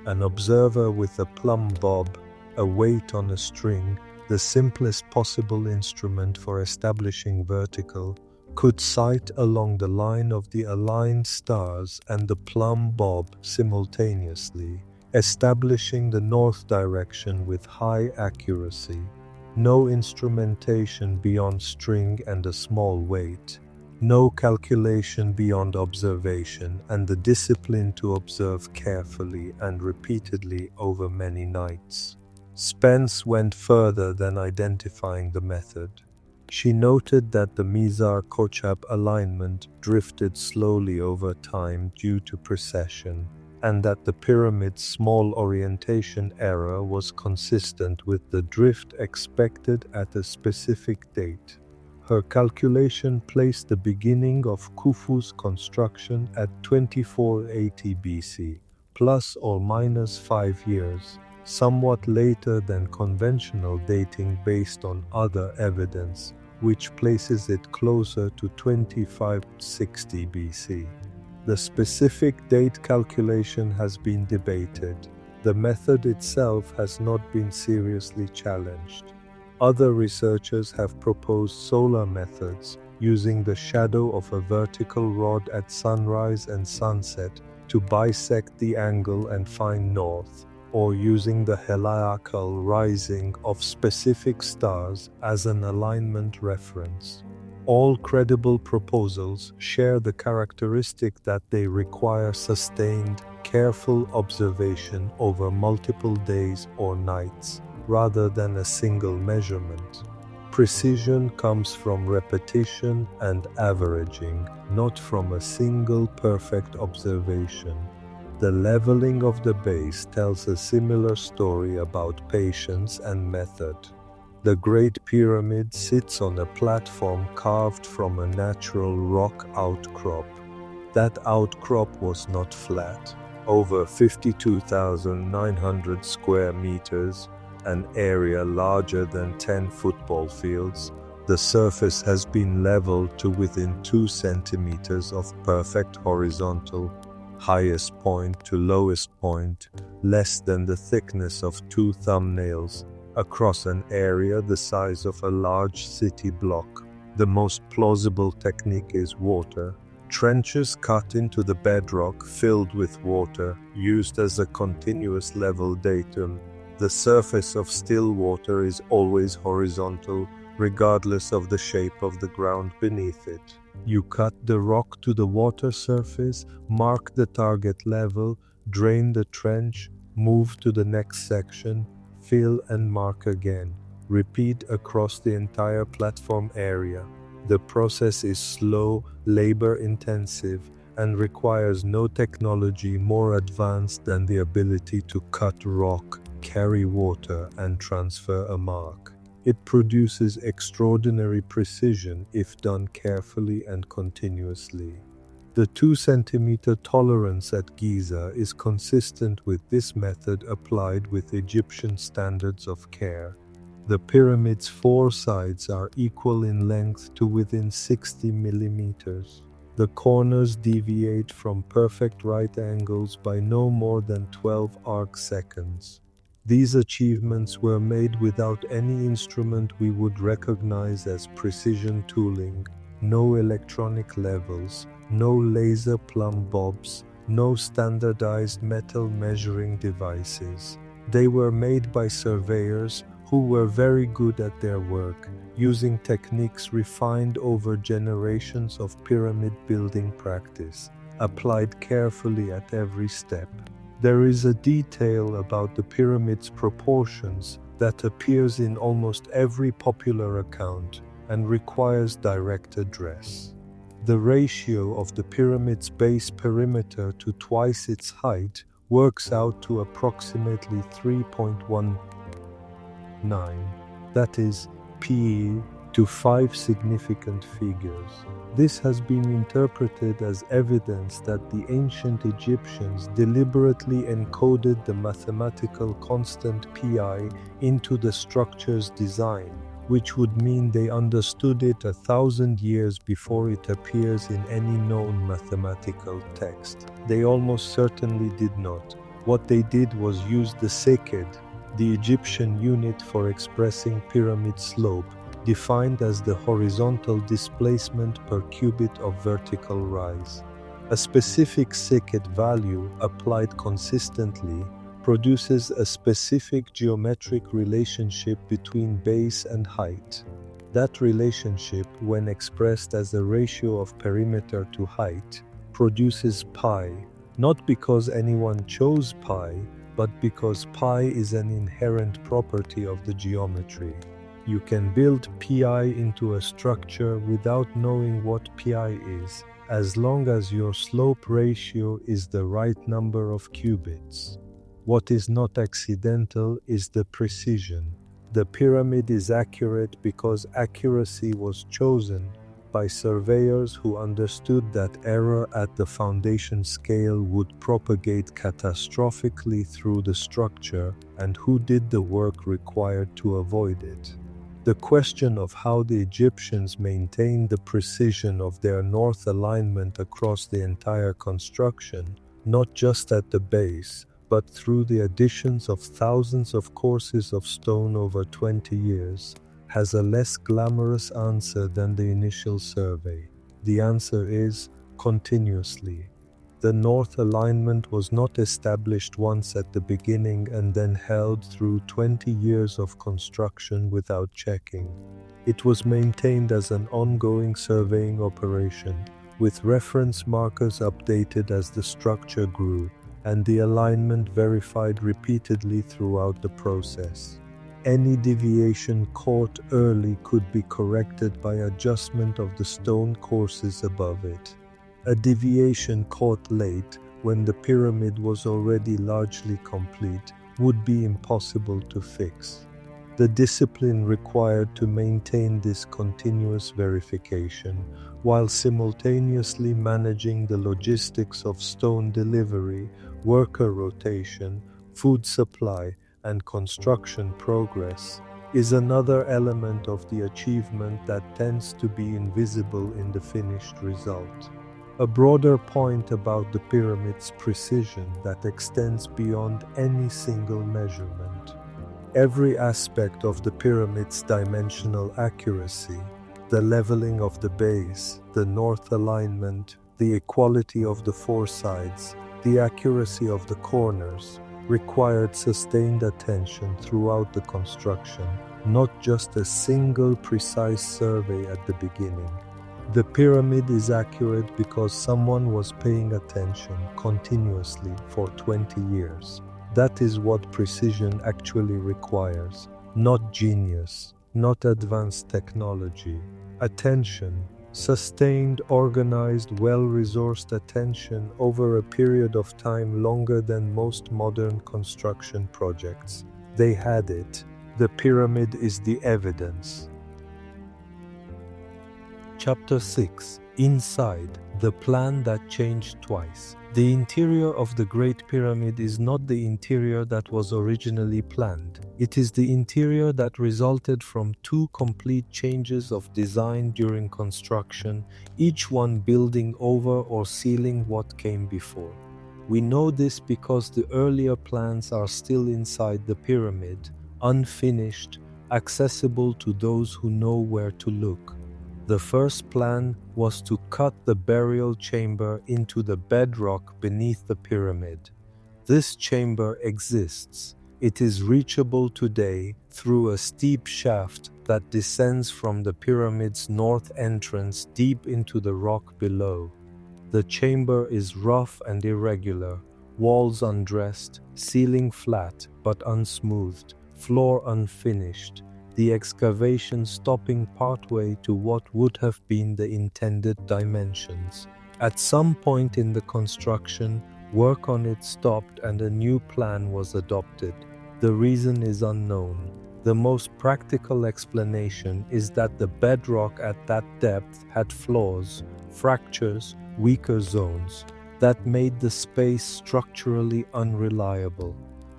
An observer with a plumb bob, a weight on a string, the simplest possible instrument for establishing vertical, could sight along the line of the aligned stars and the plumb bob simultaneously, establishing the north direction with high accuracy. No instrumentation beyond string and a small weight. No calculation beyond observation and the discipline to observe carefully and repeatedly over many nights. Spence went further than identifying the method. She noted that the Mizar-Kochab alignment drifted slowly over time due to precession, and that the pyramid's small orientation error was consistent with the drift expected at a specific date. Her calculation placed the beginning of Khufu's construction at 2480 BC, plus or minus 5 years, somewhat later than conventional dating based on other evidence, which places it closer to 2560 BC. The specific date calculation has been debated. The method itself has not been seriously challenged. Other researchers have proposed solar methods using the shadow of a vertical rod at sunrise and sunset to bisect the angle and find north, or using the heliacal rising of specific stars as an alignment reference. All credible proposals share the characteristic that they require sustained, careful observation over multiple days or nights, rather than a single measurement. Precision comes from repetition and averaging, not from a single perfect observation. The leveling of the base tells a similar story about patience and method. The Great Pyramid sits on a platform carved from a natural rock outcrop. That outcrop was not flat. Over 52,900 square meters, an area larger than 10 football fields, the surface has been leveled to within 2 centimeters of perfect horizontal, highest point to lowest point, less than the thickness of 2 thumbnails, across an area the size of a large city block. The most plausible technique is water. Trenches cut into the bedrock filled with water, used as a continuous level datum. The surface of still water is always horizontal, regardless of the shape of the ground beneath it. You cut the rock to the water surface, mark the target level, drain the trench, move to the next section, fill and mark again. Repeat across the entire platform area. The process is slow, labor-intensive, and requires no technology more advanced than the ability to cut rock, carry water, and transfer a mark. It produces extraordinary precision if done carefully and continuously. The 2-centimeter tolerance at Giza is consistent with this method applied with Egyptian standards of care. The pyramid's 4 sides are equal in length to within 60 millimeters. The corners deviate from perfect right angles by no more than 12 arc seconds. These achievements were made without any instrument we would recognize as precision tooling, no electronic levels, no laser plumb bobs, no standardized metal measuring devices. They were made by surveyors who were very good at their work, using techniques refined over generations of pyramid building practice, applied carefully at every step. There is a detail about the pyramid's proportions that appears in almost every popular account and requires direct address. The ratio of the pyramid's base perimeter to twice its height works out to approximately 3.19, that is, PE to 5 significant figures. This has been interpreted as evidence that the ancient Egyptians deliberately encoded the mathematical constant pi into the structure's design, which would mean they understood it 1,000 years before it appears in any known mathematical text. They almost certainly did not. What they did was use the seked, the Egyptian unit for expressing pyramid slope, defined as the horizontal displacement per cubit of vertical rise. A specific seked value, applied consistently, produces a specific geometric relationship between base and height. That relationship, when expressed as a ratio of perimeter to height, produces pi, not because anyone chose pi, but because pi is an inherent property of the geometry. You can build pi into a structure without knowing what pi is, as long as your slope ratio is the right number of cubits. What is not accidental is the precision. The pyramid is accurate because accuracy was chosen by surveyors who understood that error at the foundation scale would propagate catastrophically through the structure and who did the work required to avoid it. The question of how the Egyptians maintained the precision of their north alignment across the entire construction, not just at the base, but through the additions of thousands of courses of stone over 20 years, has a less glamorous answer than the initial survey. The answer is continuously. The north alignment was not established once at the beginning and then held through 20 years of construction without checking. It was maintained as an ongoing surveying operation, with reference markers updated as the structure grew, and the alignment verified repeatedly throughout the process. Any deviation caught early could be corrected by adjustment of the stone courses above it. A deviation caught late, when the pyramid was already largely complete, would be impossible to fix. The discipline required to maintain this continuous verification, while simultaneously managing the logistics of stone delivery, worker rotation, food supply, and construction progress, is another element of the achievement that tends to be invisible in the finished result. A broader point about the pyramid's precision that extends beyond any single measurement. Every aspect of the pyramid's dimensional accuracy, the leveling of the base, the north alignment, the equality of the four sides, the accuracy of the corners, required sustained attention throughout the construction, not just a single precise survey at the beginning. The pyramid is accurate because someone was paying attention continuously for 20 years. That is what precision actually requires, not genius, not advanced technology. Attention, sustained, organized, well-resourced attention over a period of time longer than most modern construction projects. They had it. The pyramid is the evidence. Chapter 6. Inside, the plan that changed twice. The interior of the Great Pyramid is not the interior that was originally planned. It is the interior that resulted from two complete changes of design during construction, each one building over or sealing what came before. We know this because the earlier plans are still inside the pyramid, unfinished, accessible to those who know where to look. The first plan was to cut the burial chamber into the bedrock beneath the pyramid. This chamber exists. It is reachable today through a steep shaft that descends from the pyramid's north entrance deep into the rock below. The chamber is rough and irregular, walls undressed, ceiling flat but unsmoothed, floor unfinished, the excavation stopping partway to what would have been the intended dimensions. At some point in the construction, work on it stopped and a new plan was adopted. The reason is unknown. The most practical explanation is that the bedrock at that depth had flaws, fractures, weaker zones, that made the space structurally unreliable.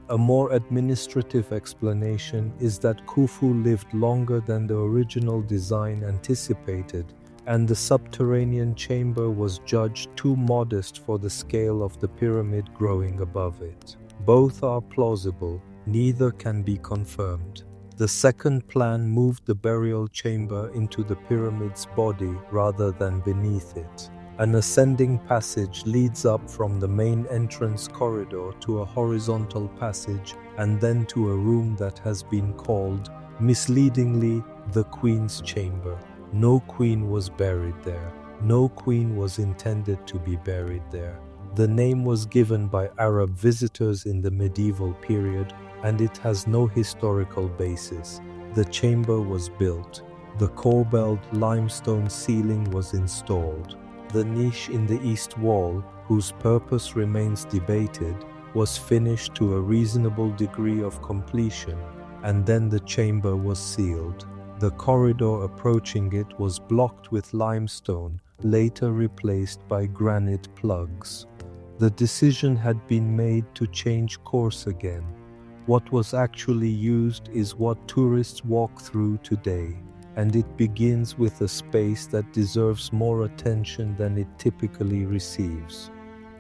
A more administrative explanation is that Khufu lived longer than the original design anticipated, and the subterranean chamber was judged too modest for the scale of the pyramid growing above it. Both are plausible, neither can be confirmed. The second plan moved the burial chamber into the pyramid's body rather than beneath it. An ascending passage leads up from the main entrance corridor to a horizontal passage and then to a room that has been called, misleadingly, the Queen's Chamber. No queen was buried there. No queen was intended to be buried there. The name was given by Arab visitors in the medieval period, and it has no historical basis. The chamber was built. The corbelled limestone ceiling was installed. The niche in the east wall, whose purpose remains debated, was finished to a reasonable degree of completion, and then the chamber was sealed. The corridor approaching it was blocked with limestone, later replaced by granite plugs. The decision had been made to change course again. What was actually used is what tourists walk through today, and it begins with a space that deserves more attention than it typically receives.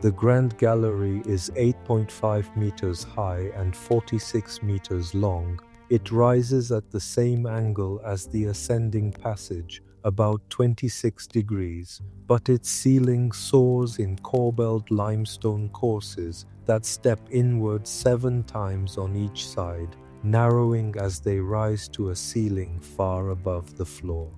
The Grand Gallery is 8.5 meters high and 46 meters long. It rises at the same angle as the ascending passage, about 26 degrees, but its ceiling soars in corbelled limestone courses that step inward 7 times on each side, narrowing as they rise to a ceiling far above the floor.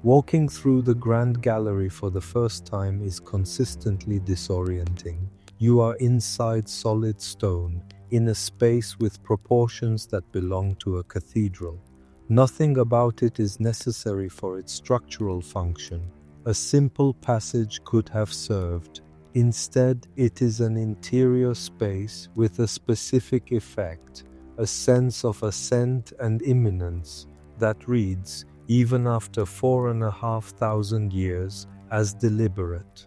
Walking through the Grand Gallery for the first time is consistently disorienting. You are inside solid stone, in a space with proportions that belong to a cathedral. Nothing about it is necessary for its structural function. A simple passage could have served. Instead, it is an interior space with a specific effect, a sense of ascent and imminence that reads, even after 4,500 years, as deliberate.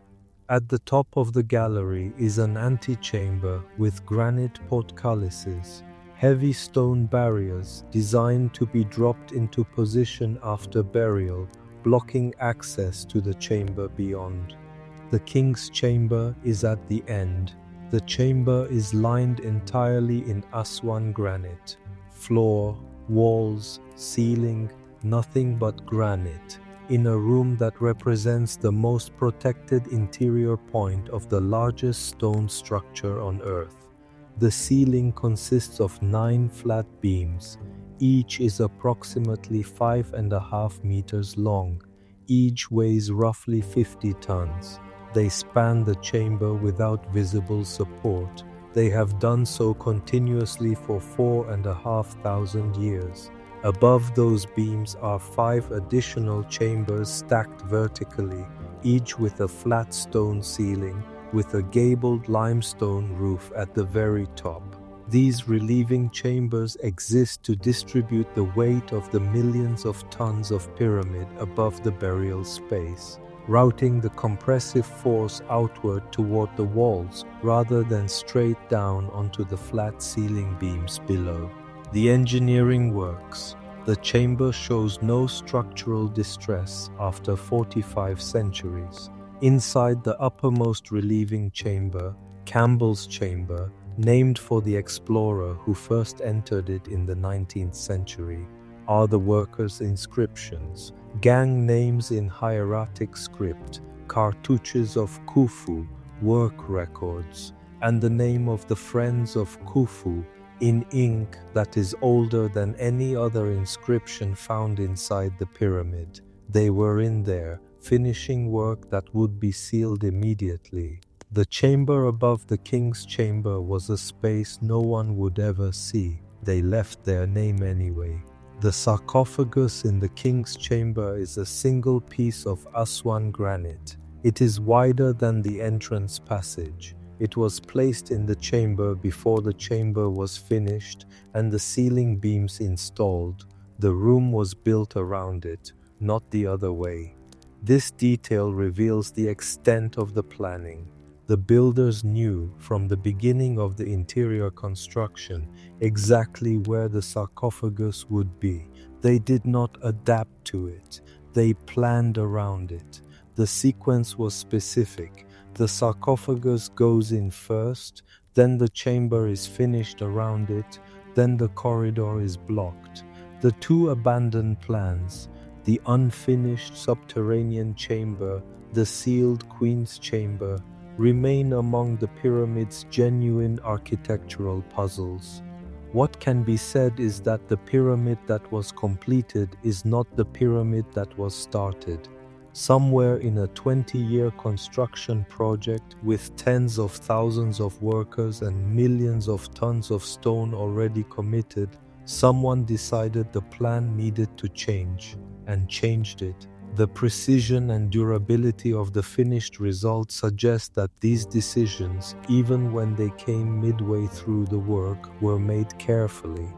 At the top of the gallery is an antechamber with granite portcullises, heavy stone barriers designed to be dropped into position after burial, blocking access to the chamber beyond. The king's chamber is at the end. The chamber is lined entirely in Aswan granite. Floor, walls, ceiling, nothing but granite, in a room that represents the most protected interior point of the largest stone structure on Earth. The ceiling consists of 9 flat beams. Each is approximately 5.5 meters long. Each weighs roughly 50 tons. They span the chamber without visible support. They have done so continuously for 4,500 years. Above those beams are 5 additional chambers stacked vertically, each with a flat stone ceiling, with a gabled limestone roof at the very top. These relieving chambers exist to distribute the weight of the millions of tons of pyramid above the burial space, routing the compressive force outward toward the walls rather than straight down onto the flat ceiling beams below. The engineering works. The chamber shows no structural distress after 45 centuries. Inside the uppermost relieving chamber, Campbell's Chamber, named for the explorer who first entered it in the 19th century, are the workers' inscriptions, gang names in hieratic script, cartouches of Khufu, work records, and the name of the Friends of Khufu in ink that is older than any other inscription found inside the pyramid. They were in there, finishing work that would be sealed immediately. The chamber above the king's chamber was a space no one would ever see. They left their name anyway. The sarcophagus in the king's chamber is a single piece of Aswan granite. It is wider than the entrance passage. It was placed in the chamber before the chamber was finished and the ceiling beams installed. The room was built around it, not the other way. This detail reveals the extent of the planning. The builders knew from the beginning of the interior construction exactly where the sarcophagus would be. They did not adapt to it. They planned around it. The sequence was specific. The sarcophagus goes in first, then the chamber is finished around it, then the corridor is blocked. The two abandoned plans, the unfinished subterranean chamber, the sealed queen's chamber, remain among the pyramid's genuine architectural puzzles. What can be said is that the pyramid that was completed is not the pyramid that was started. Somewhere in a 20-year construction project with tens of thousands of workers and millions of tons of stone already committed, someone decided the plan needed to change, and changed it. The precision and durability of the finished result suggest that these decisions, even when they came midway through the work, were made carefully.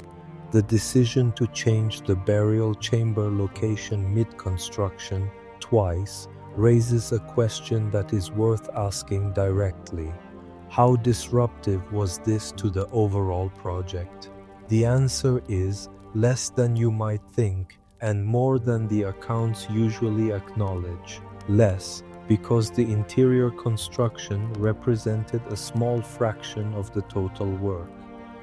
The decision to change the burial chamber location mid-construction twice raises a question that is worth asking directly. How disruptive was this to the overall project? The answer is less than you might think, and more than the accounts usually acknowledge. Less, because the interior construction represented a small fraction of the total work.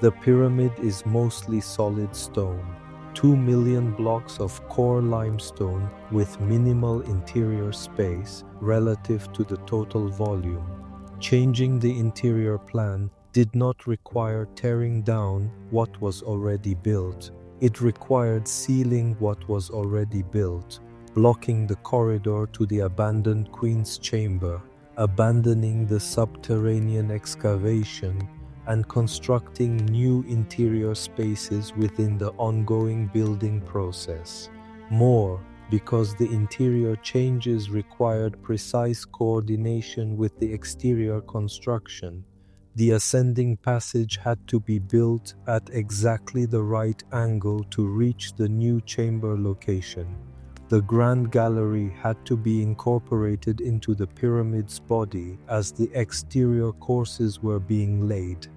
The pyramid is mostly solid stone, 2 million blocks of core limestone with minimal interior space relative to the total volume. Changing the interior plan did not require tearing down what was already built. It required sealing what was already built, blocking the corridor to the abandoned Queen's Chamber, abandoning the subterranean excavation, and constructing new interior spaces within the ongoing building process. More, because the interior changes required precise coordination with the exterior construction. The ascending passage had to be built at exactly the right angle to reach the new chamber location. The Grand Gallery had to be incorporated into the pyramid's body as the exterior courses were being laid.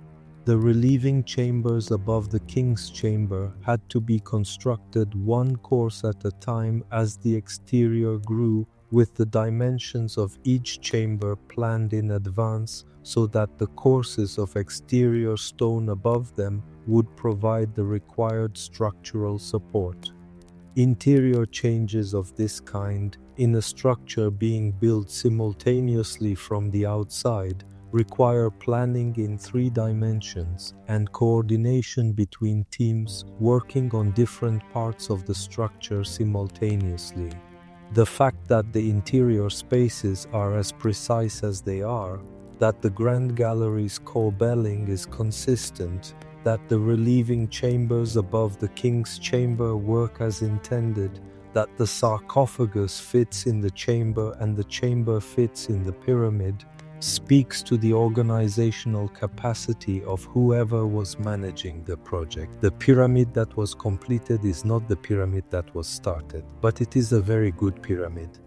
The relieving chambers above the King's Chamber had to be constructed one course at a time as the exterior grew, with the dimensions of each chamber planned in advance so that the courses of exterior stone above them would provide the required structural support. Interior changes of this kind, in a structure being built simultaneously from the outside, require planning in 3 dimensions and coordination between teams working on different parts of the structure simultaneously. The fact that the interior spaces are as precise as they are, that the Grand Gallery's corbelling is consistent, that the relieving chambers above the King's Chamber work as intended, that the sarcophagus fits in the chamber and the chamber fits in the pyramid, speaks to the organizational capacity of whoever was managing the project. The pyramid that was completed is not the pyramid that was started, but it is a very good pyramid.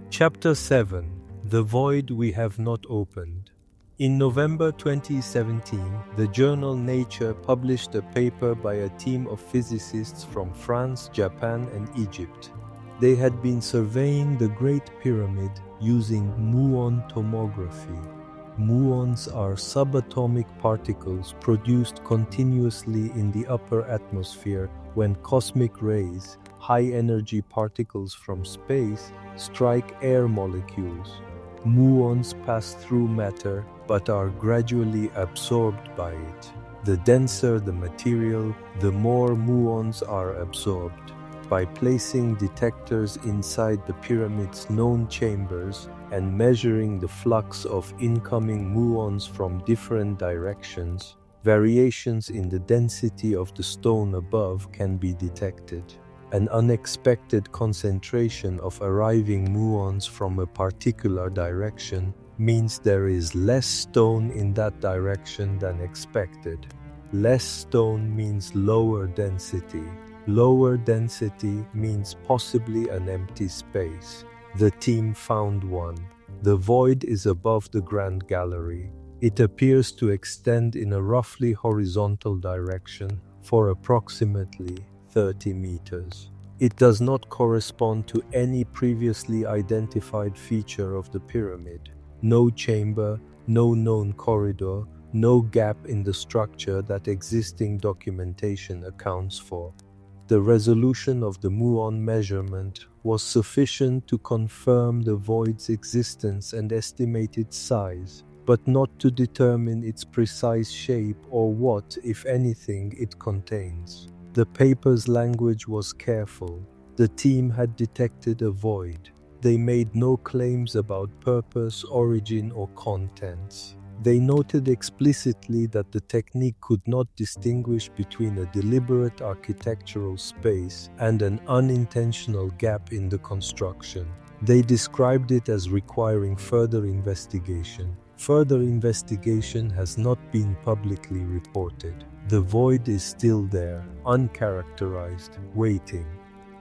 Chapter 7: The Void We Have Not Opened. In November 2017, the journal Nature published a paper by a team of physicists from France, Japan, and Egypt. They had been surveying the Great Pyramid using muon tomography. Muons are subatomic particles produced continuously in the upper atmosphere when cosmic rays, high-energy particles from space, strike air molecules. Muons pass through matter but are gradually absorbed by it. The denser the material, the more muons are absorbed. By placing detectors inside the pyramid's known chambers and measuring the flux of incoming muons from different directions, variations in the density of the stone above can be detected. An unexpected concentration of arriving muons from a particular direction means there is less stone in that direction than expected. Less stone means lower density. Lower density means possibly an empty space. The team found one. The void is above the Grand Gallery. It appears to extend in a roughly horizontal direction for approximately 30 meters. It does not correspond to any previously identified feature of the pyramid. No chamber, no known corridor, no gap in the structure that existing documentation accounts for. The resolution of the muon measurement was sufficient to confirm the void's existence and estimated size, but not to determine its precise shape or what, if anything, it contains. The paper's language was careful. The team had detected a void. They made no claims about purpose, origin, or contents. They noted explicitly that the technique could not distinguish between a deliberate architectural space and an unintentional gap in the construction. They described it as requiring further investigation. Further investigation has not been publicly reported. The void is still there, uncharacterized, waiting.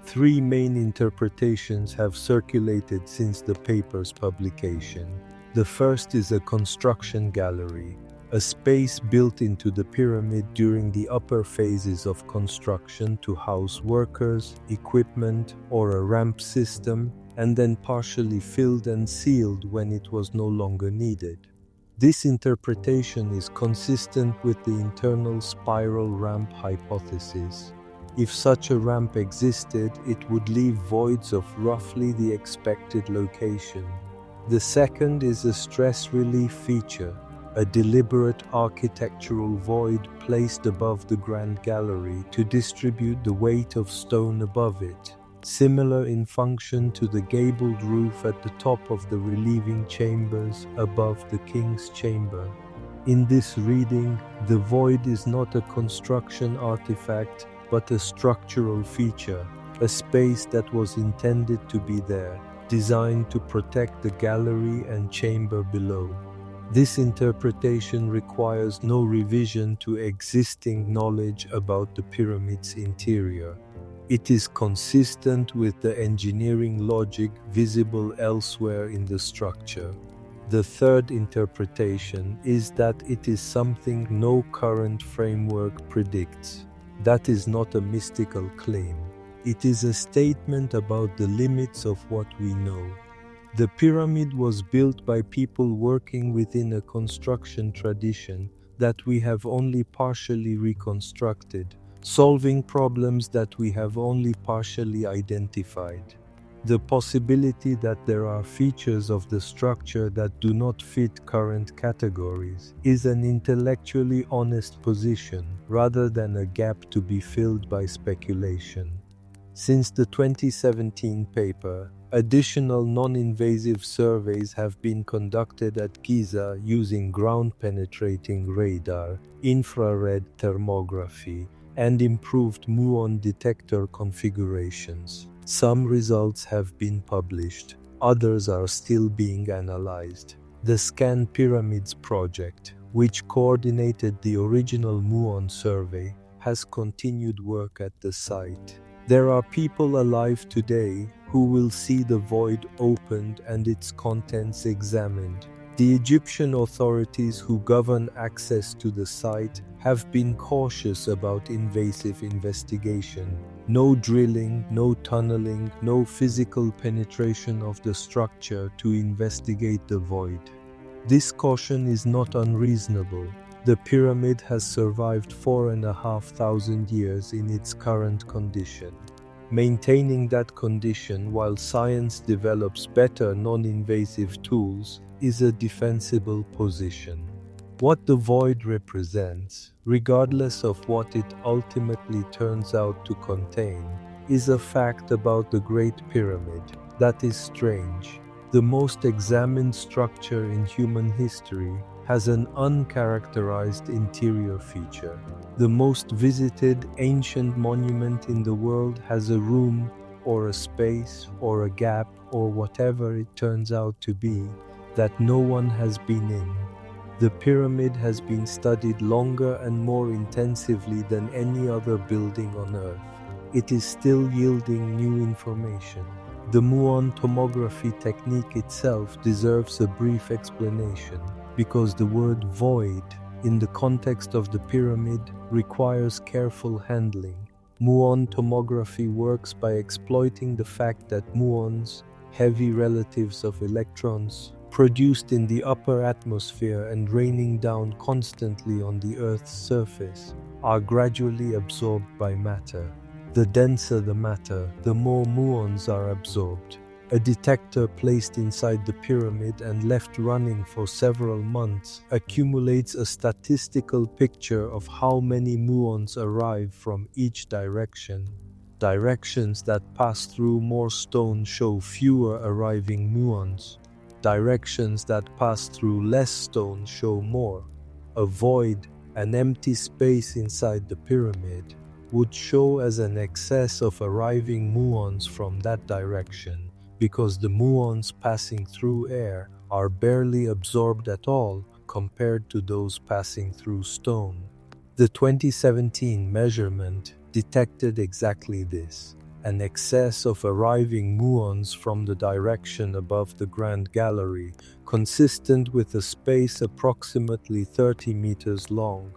3 main interpretations have circulated since the paper's publication. The first is a construction gallery, a space built into the pyramid during the upper phases of construction to house workers, equipment, or a ramp system, and then partially filled and sealed when it was no longer needed. This interpretation is consistent with the internal spiral ramp hypothesis. If such a ramp existed, it would leave voids of roughly the expected location. The second is a stress relief feature, a deliberate architectural void placed above the Grand Gallery to distribute the weight of stone above it, similar in function to the gabled roof at the top of the relieving chambers above the King's Chamber. In this reading, the void is not a construction artifact, but a structural feature, a space that was intended to be there, designed to protect the gallery and chamber below. This interpretation requires no revision to existing knowledge about the pyramid's interior. It is consistent with the engineering logic visible elsewhere in the structure. The third interpretation is that it is something no current framework predicts. That is not a mystical claim. It is a statement about the limits of what we know. The pyramid was built by people working within a construction tradition that we have only partially reconstructed, solving problems that we have only partially identified. The possibility that there are features of the structure that do not fit current categories is an intellectually honest position rather than a gap to be filled by speculation. Since the 2017 paper, additional non-invasive surveys have been conducted at Giza using ground-penetrating radar, infrared thermography, and improved muon detector configurations. Some results have been published, others are still being analyzed. The Scan Pyramids project, which coordinated the original muon survey, has continued work at the site. There are people alive today who will see the void opened and its contents examined. The Egyptian authorities who govern access to the site have been cautious about invasive investigation. No drilling, no tunneling, no physical penetration of the structure to investigate the void. This caution is not unreasonable. The pyramid has survived 4,500 years in its current condition. Maintaining that condition while science develops better non-invasive tools is a defensible position. What the void represents, regardless of what it ultimately turns out to contain, is a fact about the Great Pyramid that is strange. The most examined structure in human history has an uncharacterized interior feature. The most visited ancient monument in the world has a room or a space or a gap or whatever it turns out to be that no one has been in. The pyramid has been studied longer and more intensively than any other building on Earth. It is still yielding new information. The muon tomography technique itself deserves a brief explanation, because the word void, in the context of the pyramid, requires careful handling. Muon tomography works by exploiting the fact that muons, heavy relatives of electrons, produced in the upper atmosphere and raining down constantly on the Earth's surface, are gradually absorbed by matter. The denser the matter, the more muons are absorbed. A detector placed inside the pyramid and left running for several months accumulates a statistical picture of how many muons arrive from each direction. Directions that pass through more stone show fewer arriving muons. Directions that pass through less stone show more. A void, an empty space inside the pyramid, would show as an excess of arriving muons from that direction, because the muons passing through air are barely absorbed at all compared to those passing through stone. The 2017 measurement detected exactly this, an excess of arriving muons from the direction above the Grand Gallery, consistent with a space approximately 30 meters long.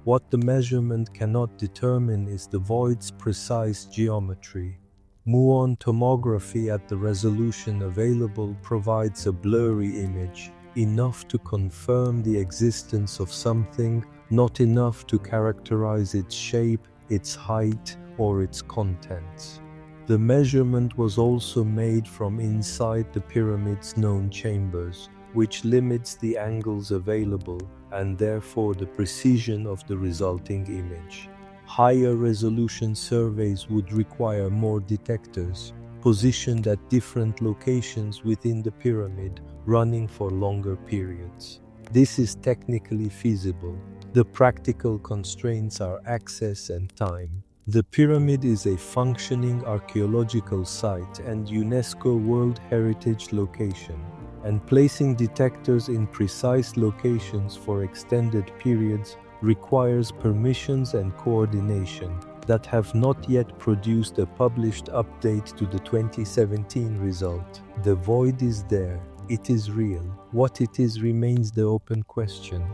What the measurement cannot determine is the void's precise geometry. Muon tomography at the resolution available provides a blurry image, enough to confirm the existence of something, not enough to characterize its shape, its height, or its contents. The measurement was also made from inside the pyramid's known chambers, which limits the angles available and therefore the precision of the resulting image. Higher resolution surveys would require more detectors, positioned at different locations within the pyramid, running for longer periods. This is technically feasible. The practical constraints are access and time. The pyramid is a functioning archaeological site and UNESCO World Heritage location, and placing detectors in precise locations for extended periods requires permissions and coordination that have not yet produced a published update to the 2017 result. The void is there. It is real. What it is remains the open question.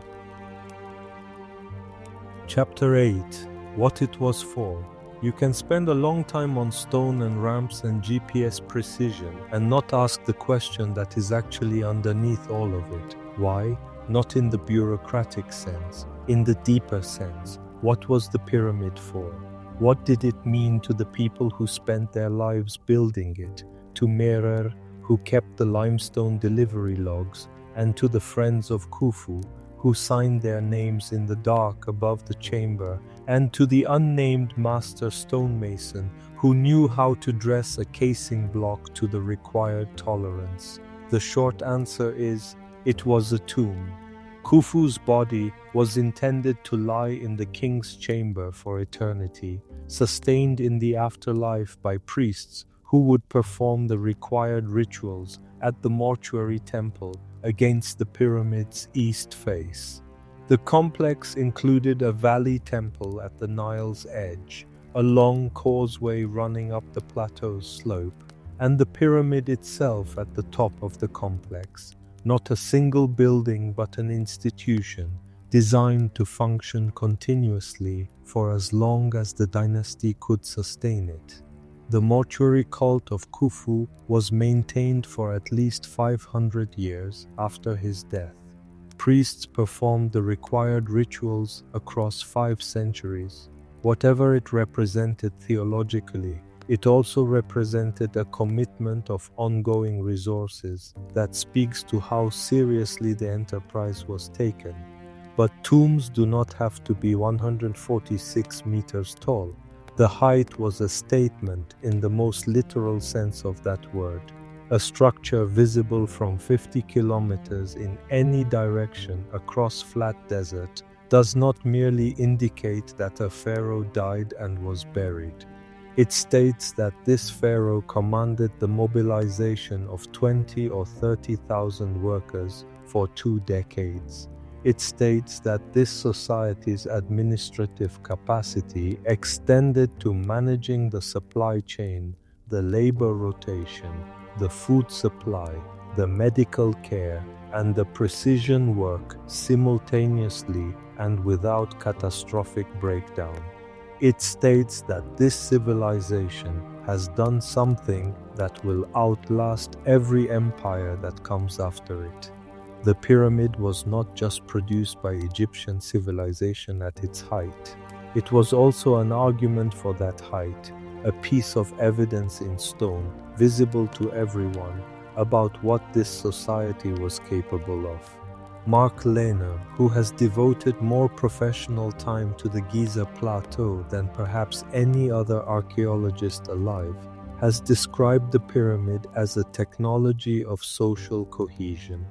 Chapter 8. What it was for. You can spend a long time on stone and ramps and GPS precision and not ask the question that is actually underneath all of it. Why? Not in the bureaucratic sense. In the deeper sense. What was the pyramid for? What did it mean to the people who spent their lives building it? To Merer, who kept the limestone delivery logs, and to the friends of Khufu, who signed their names in the dark above the chamber, and to the unnamed master stonemason who knew how to dress a casing block to the required tolerance. The short answer is, it was a tomb. Khufu's body was intended to lie in the king's chamber for eternity, sustained in the afterlife by priests who would perform the required rituals at the mortuary temple against the pyramid's east face. The complex included a valley temple at the Nile's edge, a long causeway running up the plateau's slope, and the pyramid itself at the top of the complex. Not a single building but an institution, designed to function continuously for as long as the dynasty could sustain it. The mortuary cult of Khufu was maintained for at least 500 years after his death. Priests performed the required rituals across 5 centuries. Whatever it represented theologically, it also represented a commitment of ongoing resources that speaks to how seriously the enterprise was taken. But tombs do not have to be 146 meters tall. The height was a statement in the most literal sense of that word. A structure visible from 50 kilometers in any direction across flat desert does not merely indicate that a pharaoh died and was buried. It states that this pharaoh commanded the mobilization of 20 or 30,000 workers for 2 decades. It states that this society's administrative capacity extended to managing the supply chain, the labor rotation, the food supply, the medical care, and the precision work simultaneously and without catastrophic breakdown. It states that this civilization has done something that will outlast every empire that comes after it. The pyramid was not just produced by Egyptian civilization at its height. It was also an argument for that height, a piece of evidence in stone, visible to everyone, about what this society was capable of. Mark Lehner, who has devoted more professional time to the Giza Plateau than perhaps any other archaeologist alive, has described the pyramid as a technology of social cohesion.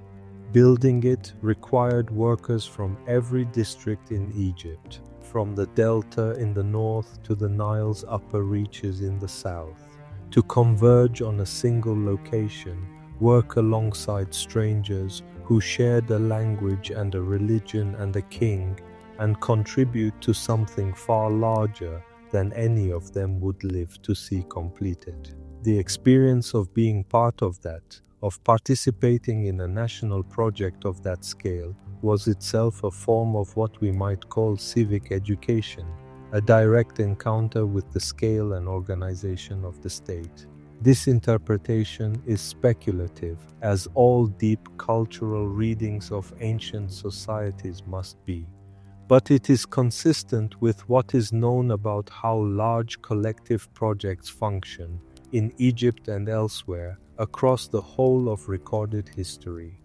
Building it required workers from every district in Egypt, from the delta in the north to the Nile's upper reaches in the south, to converge on a single location, work alongside strangers who shared a language and a religion and a king, and contribute to something far larger than any of them would live to see completed. The experience of being part of that, of participating in a national project of that scale, was itself a form of what we might call civic education, a direct encounter with the scale and organization of the state. This interpretation is speculative, as all deep cultural readings of ancient societies must be. But it is consistent with what is known about how large collective projects function in Egypt and elsewhere across the whole of recorded history.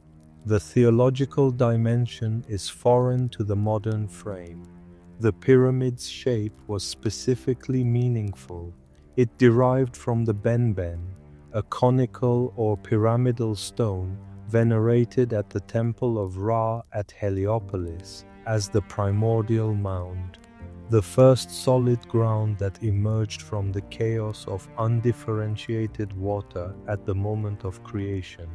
The theological dimension is foreign to the modern frame. The pyramid's shape was specifically meaningful. It derived from the benben, a conical or pyramidal stone venerated at the temple of Ra at Heliopolis as the primordial mound, the first solid ground that emerged from the chaos of undifferentiated water at the moment of creation.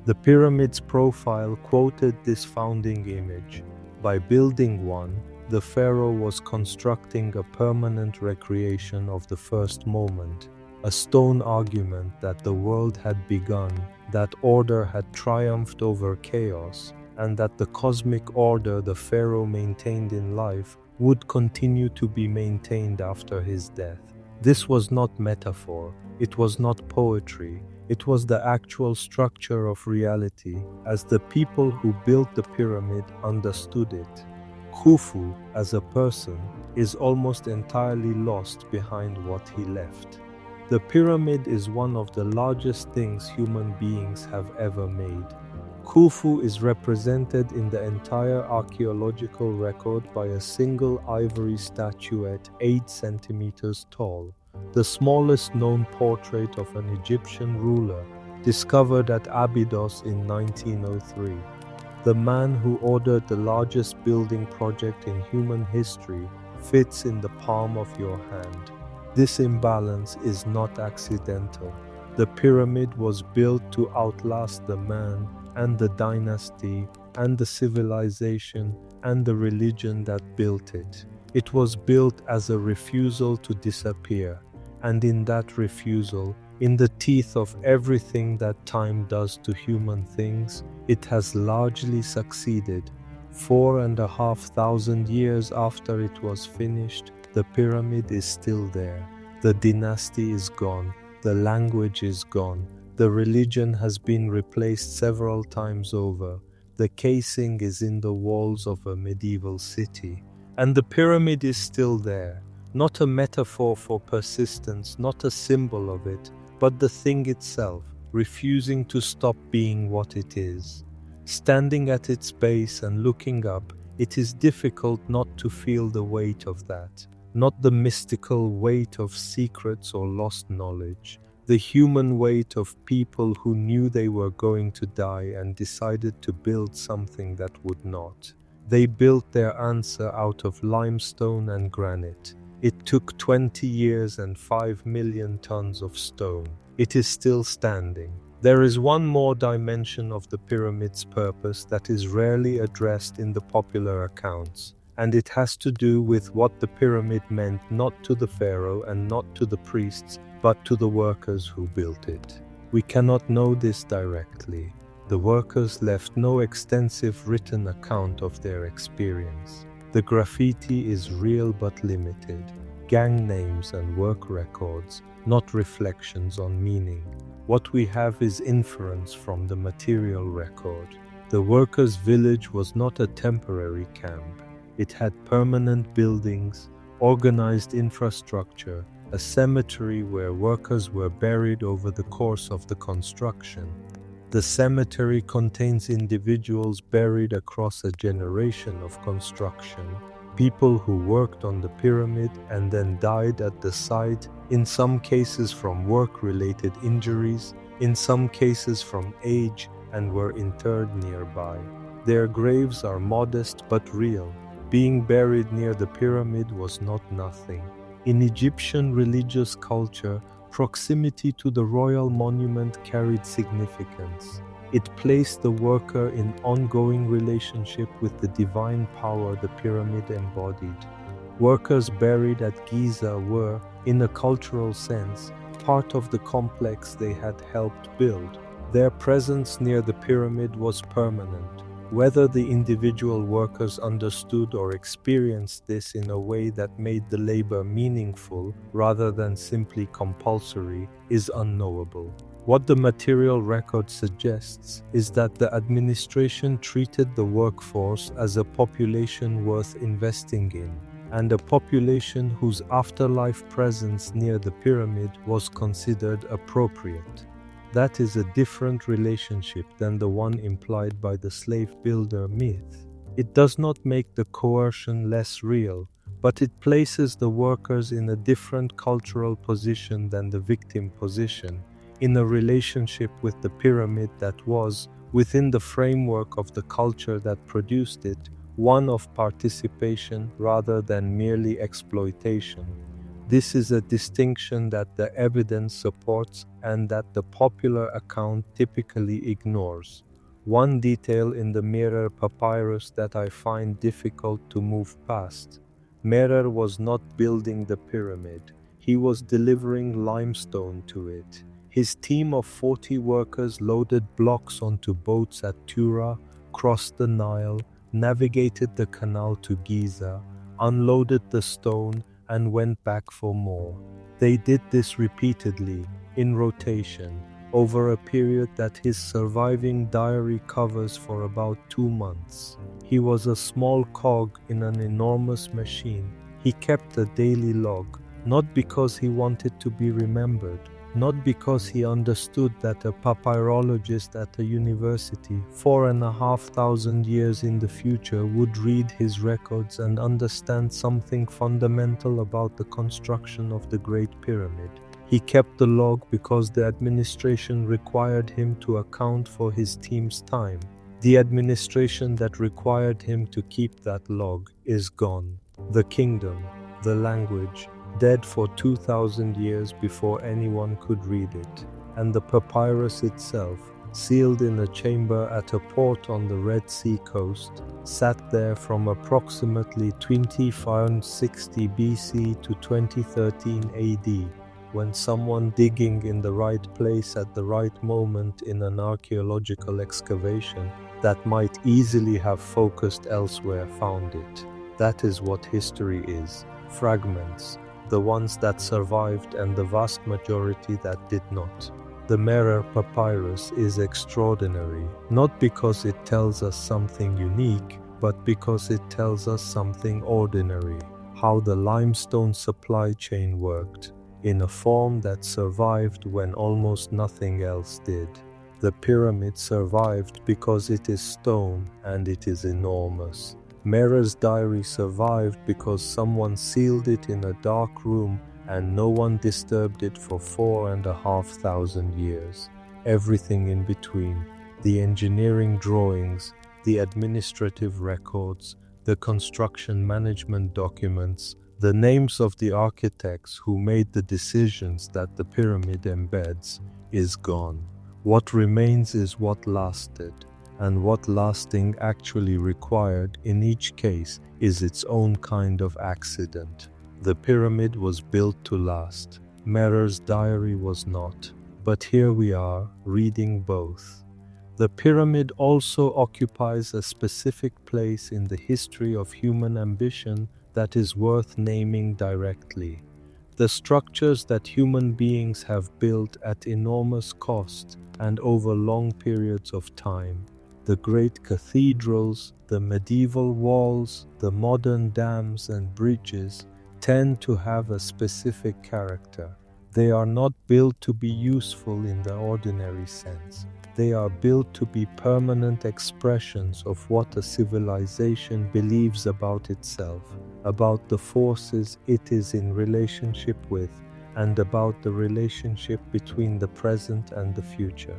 The pyramid's profile quoted this founding image. By building one, the pharaoh was constructing a permanent recreation of the first moment, a stone argument that the world had begun, that order had triumphed over chaos, and that the cosmic order the pharaoh maintained in life would continue to be maintained after his death. This was not metaphor, it was not poetry, it was the actual structure of reality as the people who built the pyramid understood it. Khufu, as a person, is almost entirely lost behind what he left. The pyramid is one of the largest things human beings have ever made. Khufu is represented in the entire archaeological record by a single ivory statuette 8 centimeters tall, the smallest known portrait of an Egyptian ruler, discovered at Abydos in 1903. The man who ordered the largest building project in human history fits in the palm of your hand. This imbalance is not accidental. The pyramid was built to outlast the man and the dynasty and the civilization and the religion that built it. It was built as a refusal to disappear, and in that refusal, in the teeth of everything that time does to human things, it has largely succeeded. 4,500 years after it was finished, the pyramid is still there. The dynasty is gone, the language is gone, the religion has been replaced several times over. The casing is in the walls of a medieval city, and the pyramid is still there. Not a metaphor for persistence, not a symbol of it, but the thing itself, refusing to stop being what it is. Standing at its base and looking up, it is difficult not to feel the weight of that, not the mystical weight of secrets or lost knowledge, the human weight of people who knew they were going to die and decided to build something that would not. They built their answer out of limestone and granite. It took 20 years and 5 million tons of stone. It is still standing. There is one more dimension of the pyramid's purpose that is rarely addressed in the popular accounts, and it has to do with what the pyramid meant not to the pharaoh and not to the priests, but to the workers who built it. We cannot know this directly. The workers left no extensive written account of their experience. The graffiti is real but limited. Gang names and work records, not reflections on meaning. What we have is inference from the material record. The workers' village was not a temporary camp. It had permanent buildings, organized infrastructure, a cemetery where workers were buried over the course of the construction. The cemetery contains individuals buried across a generation of construction, people who worked on the pyramid and then died at the site, in some cases from work-related injuries, in some cases from age, and were interred nearby. Their graves are modest but real. Being buried near the pyramid was not nothing. In Egyptian religious culture, proximity to the royal monument carried significance. It placed the worker in ongoing relationship with the divine power the pyramid embodied. Workers buried at Giza were, in a cultural sense, part of the complex they had helped build. Their presence near the pyramid was permanent. Whether the individual workers understood or experienced this in a way that made the labor meaningful rather than simply compulsory is unknowable. What the material record suggests is that the administration treated the workforce as a population worth investing in, and a population whose afterlife presence near the pyramid was considered appropriate. That is a different relationship than the one implied by the slave builder myth. It does not make the coercion less real, but it places the workers in a different cultural position than the victim position, in a relationship with the pyramid that was, within the framework of the culture that produced it, one of participation rather than merely exploitation. This is a distinction that the evidence supports and that the popular account typically ignores. One detail in the Merer papyrus that I find difficult to move past. Merer was not building the pyramid. He was delivering limestone to it. His team of 40 workers loaded blocks onto boats at Tura, crossed the Nile, navigated the canal to Giza, unloaded the stone, and went back for more. They did this repeatedly, in rotation, over a period that his surviving diary covers for about 2 months. He was a small cog in an enormous machine. He kept a daily log, not because he wanted to be remembered, not because he understood that a papyrologist at a university 4,500 years in the future would read his records and understand something fundamental about the construction of the Great Pyramid. He kept the log because the administration required him to account for his team's time. The administration that required him to keep that log is gone. The kingdom, the language, dead for 2,000 years before anyone could read it, and the papyrus itself, sealed in a chamber at a port on the Red Sea coast, sat there from approximately 2560 BC to 2013 AD, when someone digging in the right place at the right moment in an archaeological excavation that might easily have focused elsewhere found it. That is what history is, fragments, the ones that survived and the vast majority that did not. The Merer papyrus is extraordinary, not because it tells us something unique, but because it tells us something ordinary, how the limestone supply chain worked, in a form that survived when almost nothing else did. The pyramid survived because it is stone and it is enormous. Merer's diary survived because someone sealed it in a dark room and no one disturbed it for 4,500 years. Everything in between, the engineering drawings, the administrative records, the construction management documents, The names of the architects who made the decisions that the pyramid embeds is gone. What remains is what lasted, and what lasting actually required in each case is its own kind of accident. The pyramid was built to last. Merer's diary was not. But here we are, reading both. The pyramid also occupies a specific place in the history of human ambition that is worth naming directly. The structures that human beings have built at enormous cost and over long periods of time, the great cathedrals, the medieval walls, the modern dams and bridges, tend to have a specific character. They are not built to be useful in the ordinary sense. They are built to be permanent expressions of what a civilization believes about itself, about the forces it is in relationship with, and about the relationship between the present and the future.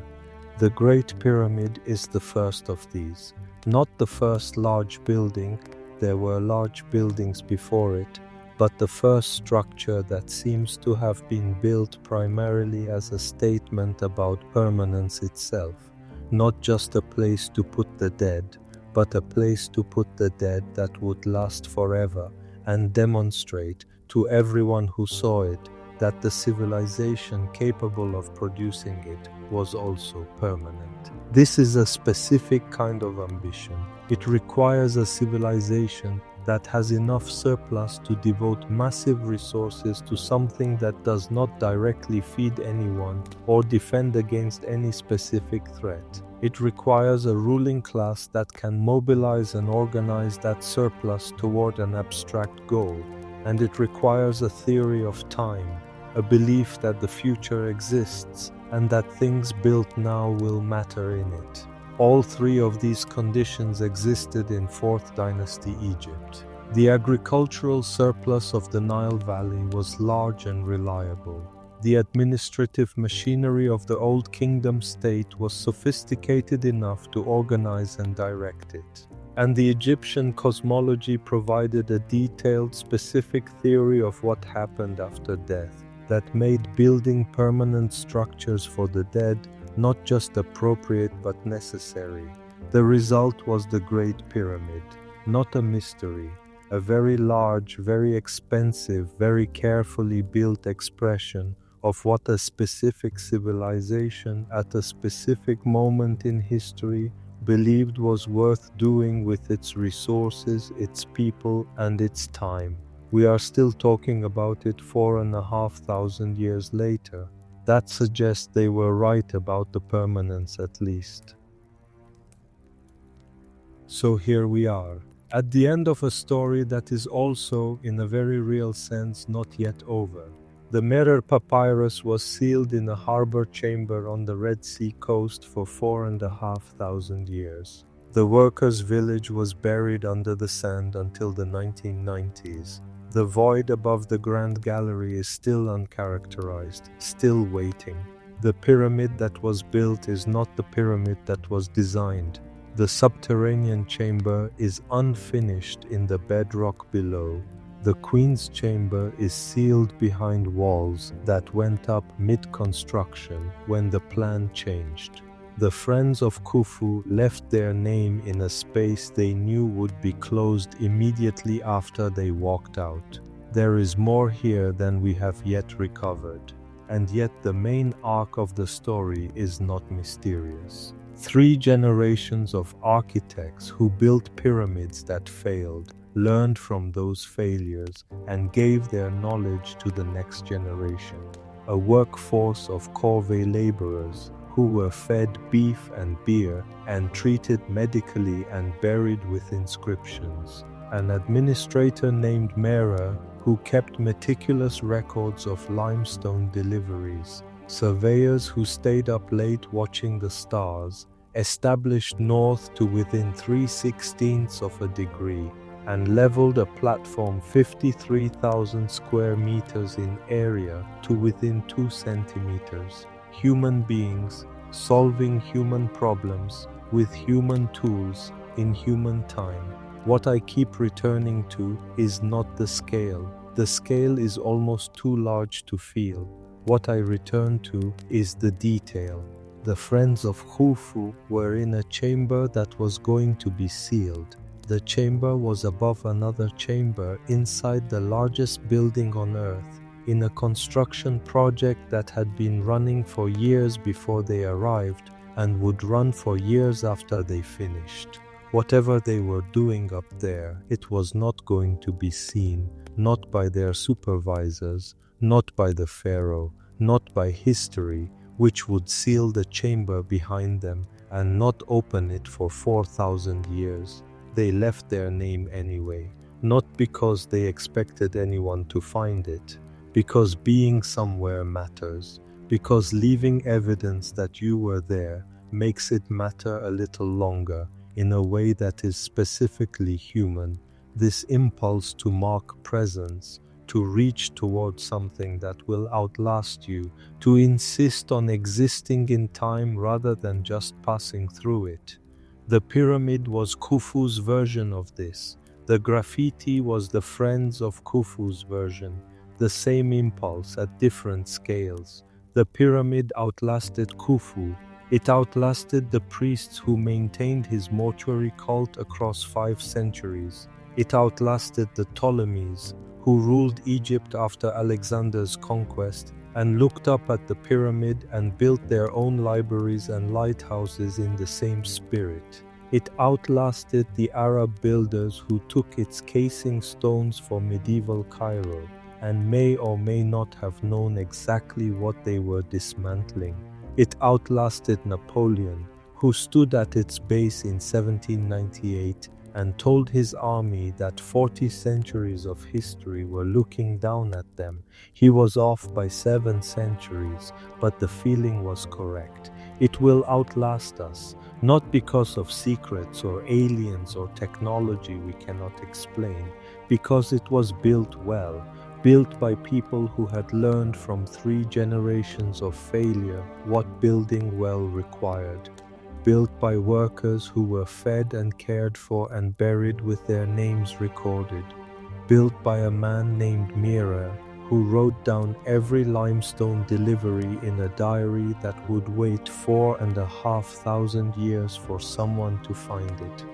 The Great Pyramid is the first of these. Not the first large building, there were large buildings before it, but the first structure that seems to have been built primarily as a statement about permanence itself, not just a place to put the dead, but a place to put the dead that would last forever and demonstrate to everyone who saw it that the civilization capable of producing it was also permanent. This is a specific kind of ambition. It requires a civilization that has enough surplus to devote massive resources to something that does not directly feed anyone or defend against any specific threat. It requires a ruling class that can mobilize and organize that surplus toward an abstract goal, and it requires a theory of time, a belief that the future exists and that things built now will matter in it. All three of these conditions existed in 4th Dynasty Egypt. The agricultural surplus of the Nile Valley was large and reliable. The administrative machinery of the Old Kingdom state was sophisticated enough to organize and direct it. And the Egyptian cosmology provided a detailed, specific theory of what happened after death that made building permanent structures for the dead not just appropriate but necessary. The result was the Great Pyramid, not a mystery, a very large, very expensive, very carefully built expression of what a specific civilization at a specific moment in history believed was worth doing with its resources, its people, and its time. We are still talking about it 4,500 years later. That suggests they were right about the permanence at least. So here we are, at the end of a story that is also, in a very real sense, not yet over. The Merer papyrus was sealed in a harbor chamber on the Red Sea coast for 4,500 years. The workers' village was buried under the sand until the 1990s. The void above the Grand Gallery is still uncharacterized, still waiting. The pyramid that was built is not the pyramid that was designed. The subterranean chamber is unfinished in the bedrock below. The Queen's Chamber is sealed behind walls that went up mid-construction when the plan changed. The friends of Khufu left their name in a space they knew would be closed immediately after they walked out. There is more here than we have yet recovered, and yet the main arc of the story is not mysterious. 3 generations of architects who built pyramids that failed learned from those failures and gave their knowledge to the next generation. A workforce of corvée laborers who were fed beef and beer and treated medically and buried with inscriptions. An administrator named Merer who kept meticulous records of limestone deliveries. Surveyors who stayed up late watching the stars, established north to within 3/16 of a degree, and leveled a platform 53,000 square meters in area to within 2 centimeters. Human beings solving human problems with human tools in human time. What I keep returning to is not the scale, The scale is almost too large to feel. What I return to is the detail. The friends of Khufu were in a chamber that was going to be sealed. The chamber was above another chamber inside the largest building on Earth, in a construction project that had been running for years before they arrived and would run for years after they finished. Whatever they were doing up there, it was not going to be seen, not by their supervisors, not by the pharaoh, not by history, which would seal the chamber behind them and not open it for 4,000 years. They left their name anyway, not because they expected anyone to find it, because being somewhere matters, because leaving evidence that you were there makes it matter a little longer in a way that is specifically human. This impulse to mark presence, to reach towards something that will outlast you, to insist on existing in time rather than just passing through it. The pyramid was Khufu's version of this. The graffiti was the friends of Khufu's version. The same impulse at different scales. The pyramid outlasted Khufu. It outlasted the priests who maintained his mortuary cult across 5 centuries. It outlasted the Ptolemies, who ruled Egypt after Alexander's conquest and looked up at the pyramid and built their own libraries and lighthouses in the same spirit. It outlasted the Arab builders who took its casing stones for medieval Cairo and may or may not have known exactly what they were dismantling. It outlasted Napoleon, who stood at its base in 1798 and told his army that 40 centuries of history were looking down at them. He was off by 7 centuries, but the feeling was correct. It will outlast us, not because of secrets or aliens or technology we cannot explain, because it was built well, built by people who had learned from 3 generations of failure what building well required. Built by workers who were fed and cared for and buried with their names recorded. Built by a man named Mira, who wrote down every limestone delivery in a diary that would wait 4,500 years for someone to find it.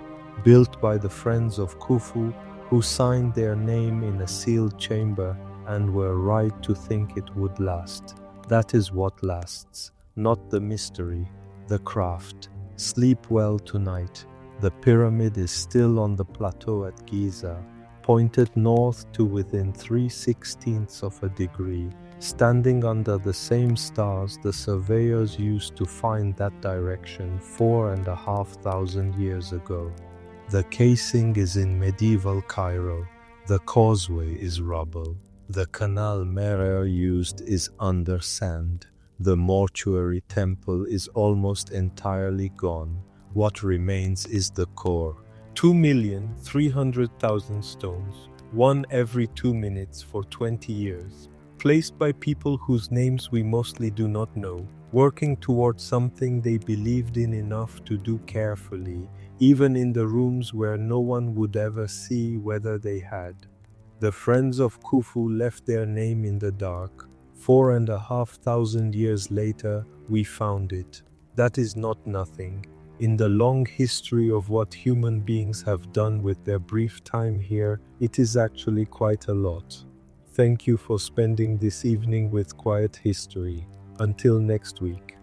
Built by the friends of Khufu, who signed their name in a sealed chamber and were right to think it would last. That is what lasts, not the mystery, the craft. Sleep well tonight. The pyramid is still on the plateau at Giza, pointed north to within 3/16 of a degree, standing under the same stars the surveyors used to find that direction 4,500 years ago. The casing is in medieval Cairo. The causeway is rubble. The canal Merer used is under sand. The mortuary temple is almost entirely gone. What remains is the core. 2,300,000 stones, one every 2 minutes for 20 years, placed by people whose names we mostly do not know, working towards something they believed in enough to do carefully, even in the rooms where no one would ever see whether they had. The friends of Khufu left their name in the dark. 4,500 years later, we found it. That is not nothing. In the long history of what human beings have done with their brief time here, it is actually quite a lot. Thank you for spending this evening with Quiet History. Until next week.